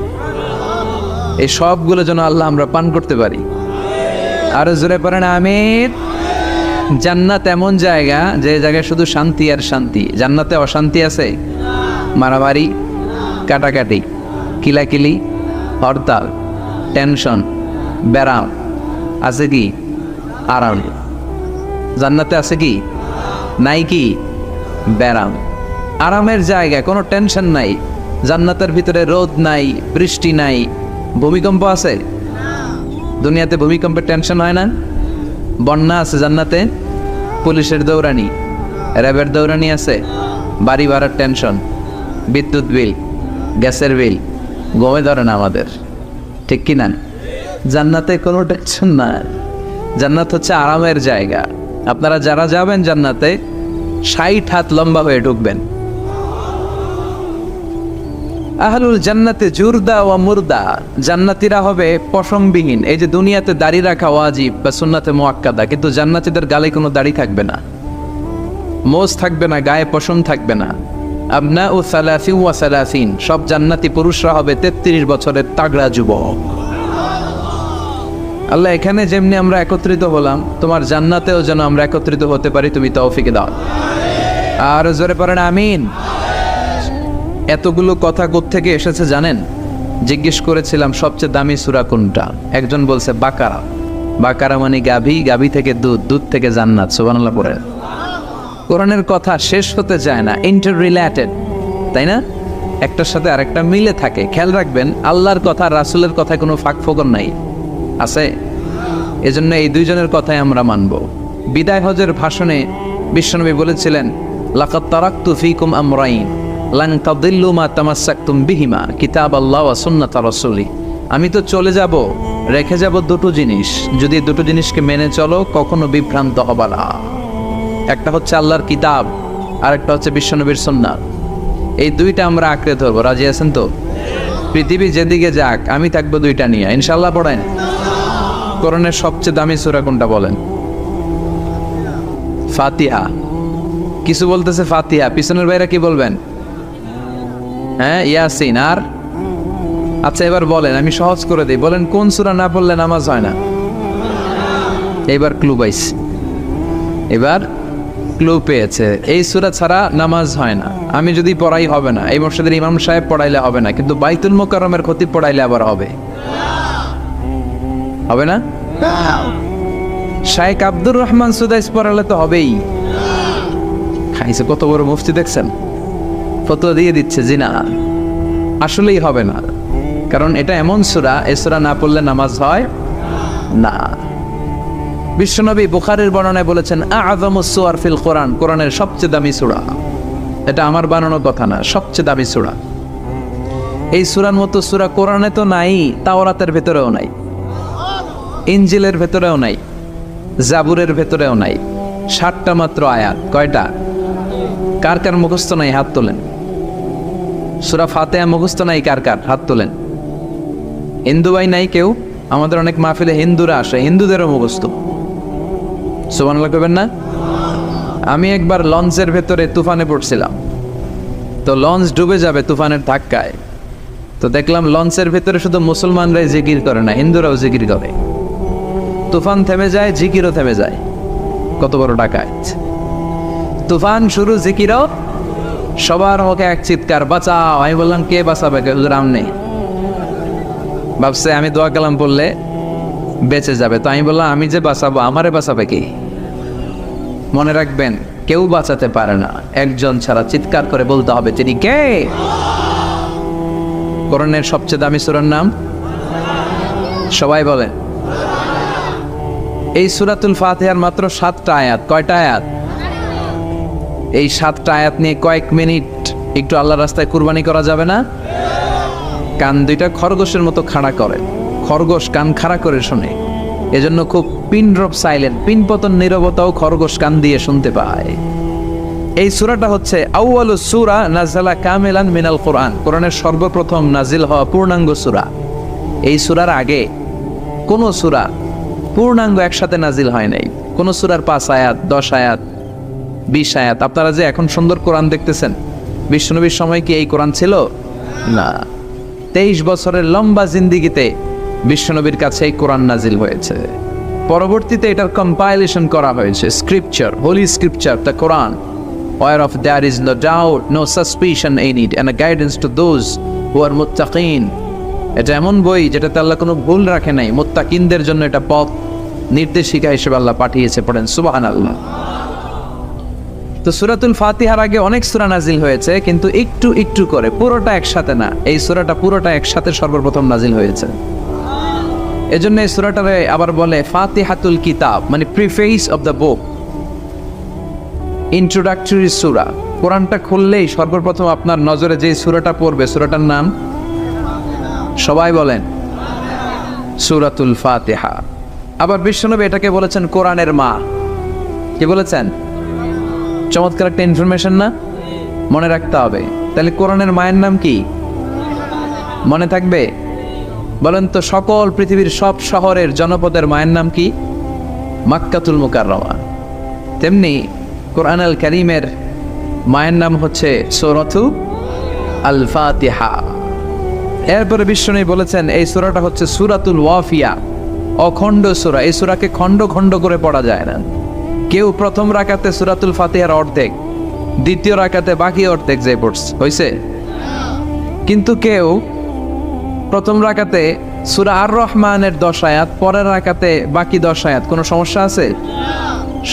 এই সবগুলো যেন আল্লাহ আমরা পান করতে পারি। আর জোরে পড়েন আমিন। জান্নাত এমন জায়গা, যে জায়গায় শুধু শান্তি আর শান্তি। জান্নাতে অশান্তি আছে? মারামারি, কাটাকাটি, কিলাকিলি, হরতাল, টেনশন, ব্যারাম আছে কি? আরাম। জান্নাতে আছে কি? নাই কি? ব্যারাম। আরামের জায়গা, কোনো টেনশন নাই। জান্নাতের ভিতরে রোদ নাই, বৃষ্টি নাই, ভূমিকম্প আছে? দুনিয়াতে ভূমিকম্পের টেনশন হয় না? বন্যা আছে জান্নাতে? পুলিশের দৌড়ানি, র্যাবের দৌড়ানি আছে? বাড়ি ভাড়ার টেনশন, বিদ্যুৎ বিল, গ্যাসের বিল, গমে ধরে না আমাদের, ঠিক কি না? জান্নাতে কোনো টেনশন না। জান্নাত হচ্ছে আরামের জায়গা। আপনারা যারা যাবেন জান্নাতে 60 হাত লম্বা হয়ে ঢুকবেন। আহলুল জান্নাতে জুরদা ওয়া মুরদা, জান্নাতীরা হবে পশমবিহীন। এই যে দুনিয়াতে দাড়ি রাখা ওয়াজিব বা সুন্নাতে মুআক্কাদা, কিন্তু জান্নাতীদের গালে কোনো দাড়ি থাকবে না, মোজ থাকবে না, গায়ে পশম থাকবে না। আবনাউ সালাসিন ওয়া সালাসিন, সব জান্নাতি পুরুষরা হবে 33 বছরের তাগড়া যুবক। আল্লাহ, এখানে যেমনি আমরা একত্রিত হলাম, তোমার জান্নাতেও যেন আমরা একত্রিত হতে পারি, তুমি তৌফিক দাও। আর জোরে পড়েন আমিন। এতগুলো কথা কোত্থেকে এসেছে জানেন? জিজ্ঞেস করেছিলাম সবচেয়ে দামি সূরা কোনটা? একজন বলছে বাকারা। বাকারা মানে গাভী, গাভী থেকে দুধ, দুধ থেকে জান্নাত। সুবহানাল্লাহ পড়ে। কোরআনের কথা শেষ হতে চায় না, ইন্টার রিলেটেড, তাই না? একটার সাথে আরেকটা মিলে থাকে। খেয়াল রাখবেন, আল্লাহর কথা রাসূলের কথায় কোনো ফাঁক ফোকর নাই, আছে? এজন্য এই দুইজনের কথাই আমরা মানব। বিদায় হজের ভাষণে বিশ্বনবী বলেছিলেন, লাকাদ তারাকতু ফীকুম আমরাইন লান তাদিল্লু মা তামাসসাকতুম বিহিমা কিতাবাল্লাহ ওয়া সুন্নাতা রাসূলি। আমি তো চলে যাব, রেখে যাব দুটো জিনিস, যদি দুটো জিনিসকে মেনে চলো কখনো বিভ্রান্ত হবে না। একটা হচ্ছে আল্লাহর কিতাব, আর একটা হচ্ছে বিশ্বনবীর সুন্নাত। এই দুইটা আমরা আঁকড়ে ধরবো। রাজি আছেন তো? পৃথিবী যেদিকে যাক, আমি থাকবো দুইটা নিয়ে, ইনশাআল্লাহ। পড়েন, কোরআনের সবচেয়ে দামি সূরা কোনটা বলেন? ফাতিহা। কিছু বলতেছে ফাতিহা, পিছনের ভাইরা কি বলবেন? হ্যাঁ, ইয়াসিন। আর আচ্ছা, এবার বলেন, আমি সহজ করে দিই, বলেন কোন সূরা না পড়লে নামাজ হয় না? এবার ক্লু পাইছি, এবার ক্লু পেয়েছে। এই সূরা ছাড়া নামাজ হয় না। আমি যদি পড়াই হবে না, এই মসজিদের ইমাম সাহেব পড়াইলে হবে না, কিন্তু বাইতুল মুকাররমের খতিব পড়াইলে আবার হবে। হবে না? শাইখ আব্দুর রহমান সুদাইস পড়ালে তো হবেই। খাইছে কত বড় মুফতি দেখছেন, ফতোয়া দিয়ে দিচ্ছে জি না, আসলেই হবে না। কারণ এটা এমন সূরা, এই সূরা না পড়লে নামাজ হয় না। বিশ্বনবী বুখারীর বর্ণনায় বলেছেন, আ'যামুস সুওয়ার ফিল কোরআন, কোরআনের সবচেয়ে দামি সূরা। এটা আমার বানানো কথা না, সবচেয়ে দামি সূরা। এই সূরার মতো সূরা কোরআনে তো নাই, তাওরাতের ভেতরেও নাই। ইনজিলের ভেতরেও নাই, জাবুরের ভেতরেও নাই। 60টা মাত্র আয়াত। কয়টা? কার কার মুখস্থ নাই হাত তোলেন। সূরা ফাতিহা মুখস্থ নাই কার কার হাত তোলেন। হিন্দু ভাই নাই কেউ? আমাদের অনেক মাহফিলে হিন্দুরা আসে, হিন্দুদেরও মুখস্থ। সুবহানাল্লাহ কইবেন না? আমি একবার লঞ্চের ভেতরে তুফানে পড়ছিলাম, তো লঞ্চ ডুবে যাবে তুফানের ধাক্কায়। তো দেখলাম লঞ্চের ভেতরে শুধু মুসলমানরাই জিকির করে না, হিন্দুরাও জিকির করে। তুফান থেমে যায়, জিকিরও থেমে যায়। কত বড় ডাকাত! তুফান শুরু, জিকিরও। সবার মুখে এক চিৎকার, বাঁচাও। আমি বললাম কে বাঁচাবে? হুজুর আমনে। ভাবছে আমি দোয়া কালাম পড়লে বেঁচে যাবে। তো আমি বললাম আমি যে বাঁচাবো, আমারে বাঁচাবে কি? মনে রাখবেন, কেউ বাঁচাতে পারে না, একজন ছাড়া। চিৎকার করে বলতে হবে তিনি কে। কোরআনের সবচেয়ে দামি সূরার নাম সবাই বলেন। এই সূরাতুল ফাতিহার মাত্র 7টা আয়াত। কয়টা আয়াত? এই 7টা আয়াত নিয়ে কয়েক মিনিট একটু আল্লাহর রাস্তায় কুরবানি করা যাবে না? কান দুইটা খরগোশের মতো খাড়া করে, খরগোশ কান খাড়া করে শোনে। এজন্য খুব পিন ড্রপ সাইলেন্ট, পিন পতন নীরবতাও খরগোশ কান দিয়ে শুনতে পায়। এই সূরাটা হচ্ছে আউয়ালু সূরা নাযালা কামিলান মিনাল কোরআন, কোরআনের সর্বপ্রথম নাজিল হওয়া পূর্ণাঙ্গ সূরা। এই সূরার আগে কোন সূরা পূর্ণাঙ্গ একসাথে নাজিল হয় নাই। কোন সূরার 5 আয়াত, 10 আয়াত, 20 আয়াত। আপনারা যে এখন সুন্দর কোরআন দেখতেছেন, বিশ্বনবীর সময় কি এই কোরআন ছিল? না। 23 বছরের লম্বা জিন্দিগিতে বিশ্বনবীর কাছে এই কোরআন নাজিল হয়েছে। পরবর্তীতে এটার কম্পাইলেশন করা হয়েছে, scripture, holy scripture, the Quran, whereof there is no doubt, no suspicion in it, and a guidance to those who are muttaqin. এটা এমন বই যেটাতে আল্লাহ কোনো ভুল রাখে নাই। মুত্তাকিনদের জন্য এটা পথ নির্দেশিকা হিসেবে আল্লাহ পাঠিয়েছে। পড়েন সুবহানাল্লাহ। তো সূরাতুল ফাতিহার আগে অনেক সূরা নাজিল হয়েছে, কিন্তু একটু একটু করে, পুরোটা একসাথে না। এই সূরাটা পুরোটা একসাথে সর্বপ্রথম নাজিল হয়েছে। এজন্য এই সূরাটারে আবার বলে ফাতিহাতুল কিতাব, মানে preface of the book, introductory সূরা। কোরআনটা খুললেই সর্বপ্রথম আপনার নজরে যে সূরাটা পড়বে, সূরাটার নাম সবাই বলেন সূরাতুল ফাতিহা। আবার বিশ্বনবী এটাকে বলেছেন কোরআনের মা। কি বলেছেন? চমৎকার একটা ইনফরমেশন না? মনে রাখতে হবে। তাহলে কোরআনের মায়ের নাম কি? মনে থাকবে? বলেন তো, সকল পৃথিবীর সব শহরের জনপদের মায়ের নাম কি? মাক্কাতুল মুকাররমা। তেমনি কোরআন আল কারীমের মায়ের নাম হচ্ছে সূরাতু আল ফাতিহা। এরপরে বিশ্বনবী বলেছেন এই সূরাটা হচ্ছে সূরাতুল ওয়াফিয়া, অখণ্ড সূরা। এই সূরাকে খণ্ড খণ্ড করে পড়া যায় না। কেউ প্রথম রাকাতে সূরাতুল ফাতিহার অর্ধেক, দ্বিতীয় রাকাতে বাকি অর্ধেক যে পড়ছে হইছে। কিন্তু কেউ প্রথম রাকাতে সূরা আর রহমানের 10 আয়াত, পরের রাকাতে বাকি 10 আয়াত। কোনো সমস্যা আছে?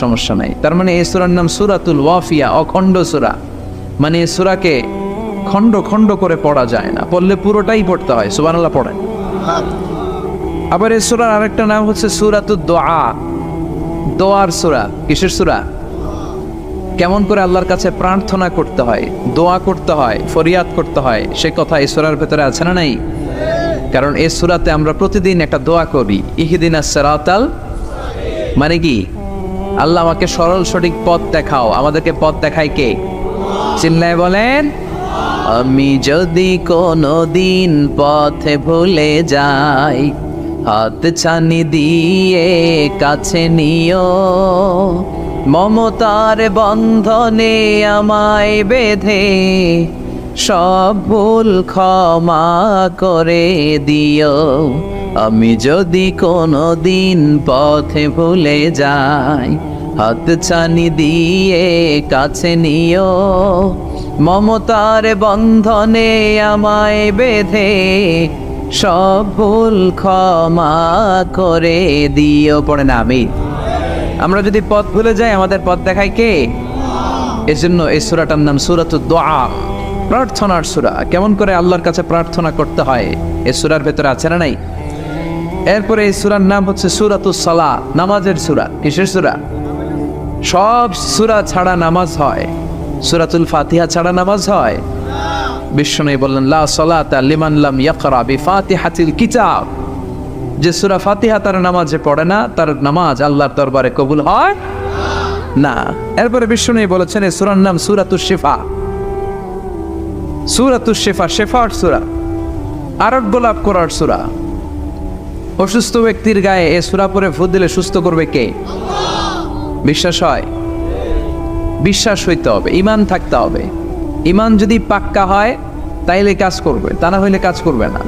সমস্যা নাই। তার মানে এই সূরার নাম সূরাতুল ওয়াফিয়া, অখণ্ড সূরা। মানে এই সূরাকে খণ্ড খণ্ড করে পড়া যায় না, পড়লে পুরোটাই পড়তে হয়। সুবহানাল্লাহ পড়েন। আবার এই সূরার আরেকটা নাম হচ্ছে সূরাতুদ দুআ, দোয়ার সূরা। কিসের সূরা? কেমন করে আল্লাহর কাছে প্রার্থনা করতে হয়, দোয়া করতে হয়, ফরিয়াদ করতে হয়, সে কথা এই সূরার ভেতরে আছে না নাই? কারণ এই সূরাতে আমরা প্রতিদিন একটা দোয়া করি, ইহদিনাস সিরাতাল, মানে কি? আল্লাহ আমাকে সরল সঠিক পথ দেখাও। আমাদেরকে পথ দেখায় কে? চিল্লায় বলেন। আমি যদি কোনো দিন পথে ভুলে যাই, হাত ছানি দিয়ে কাছে নিও, মমতার বন্ধনে আমায় বেঁধে সব ভুল ক্ষমা করে দিও। আমি যদি কোনো দিন পথে ভুলে যাই, হাত ছানি দিয়ে কাছে নিও, মমতার বন্ধনে আমায় বেঁধে সব ভুল ক্ষমা করে দিও। পড়ে না আমি। আমরা যদি পথ ভুলে যাই, আমাদের পথ দেখায় কে? এজন্য এই সূরাটার নাম সূরাতুদ দুআ, প্রার্থনার সূরা। কেমন করে আল্লাহর কাছে প্রার্থনা করতে হয় এই সূরার ভেতরে আছে না নাই? এরপরে এই সূরার নাম হচ্ছে সূরাতুস সালাহ, নামাজের সূরা। কিসের সূরা? সব সূরা ছাড়া নামাজ হয়, সূরাতুল ফাতিহা ছাড়া নামাজ হয়? বিশ্বনবী বললেন লা সালাতা লিমান লাম ইয়াকরা বিফাতিহাতিল কিতাব। যে সূরা ফাতিহা তার নামাজে পড়ে না, তার নামাজ আল্লাহর দরবারে কবুল হয় না। এরপরে বিষ্ণু বলেছেন এই সূরার নাম সূরাতুশ শিফা। সূরাতুশ শিফা, শেফার সূরা, আরোগ্য লাভ করার সূরা। অসুস্থ ব্যক্তির গায়ে এই সূরা পড়ে ফু দিলে সুস্থ করবে কে? বিশ্বাস হয়? বিশ্বাস হইতে হবে, ঈমান থাকতে হবে। ঈমান যদি পাক্কা হয় তাইলে কাজ করবে, তা না হইলে কাজ করবে না।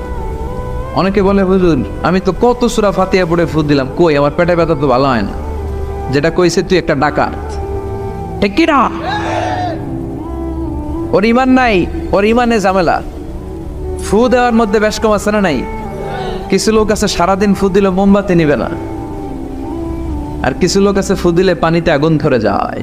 অনেকে বলে হুজুর আমি তো কত সূরা ফাতিহা পড়ে ফু দিলাম, কই আমার পেটে ব্যথা তো ভালো হয় না। যেটা কইছে তুই একটা ডাকাত, ঠিক কি না? ওর ঈমান নাই, ওর ঈমানে ঝামেলা। ফু দেওয়ার মধ্যে বেশ কম আছে না নাই? কিছু লোক আছে সারাদিন ফু দিলে মোমবাতি নিবে না, আর কিছু লোক আছে ফু দিলে পানিতে আগুন ধরে যায়।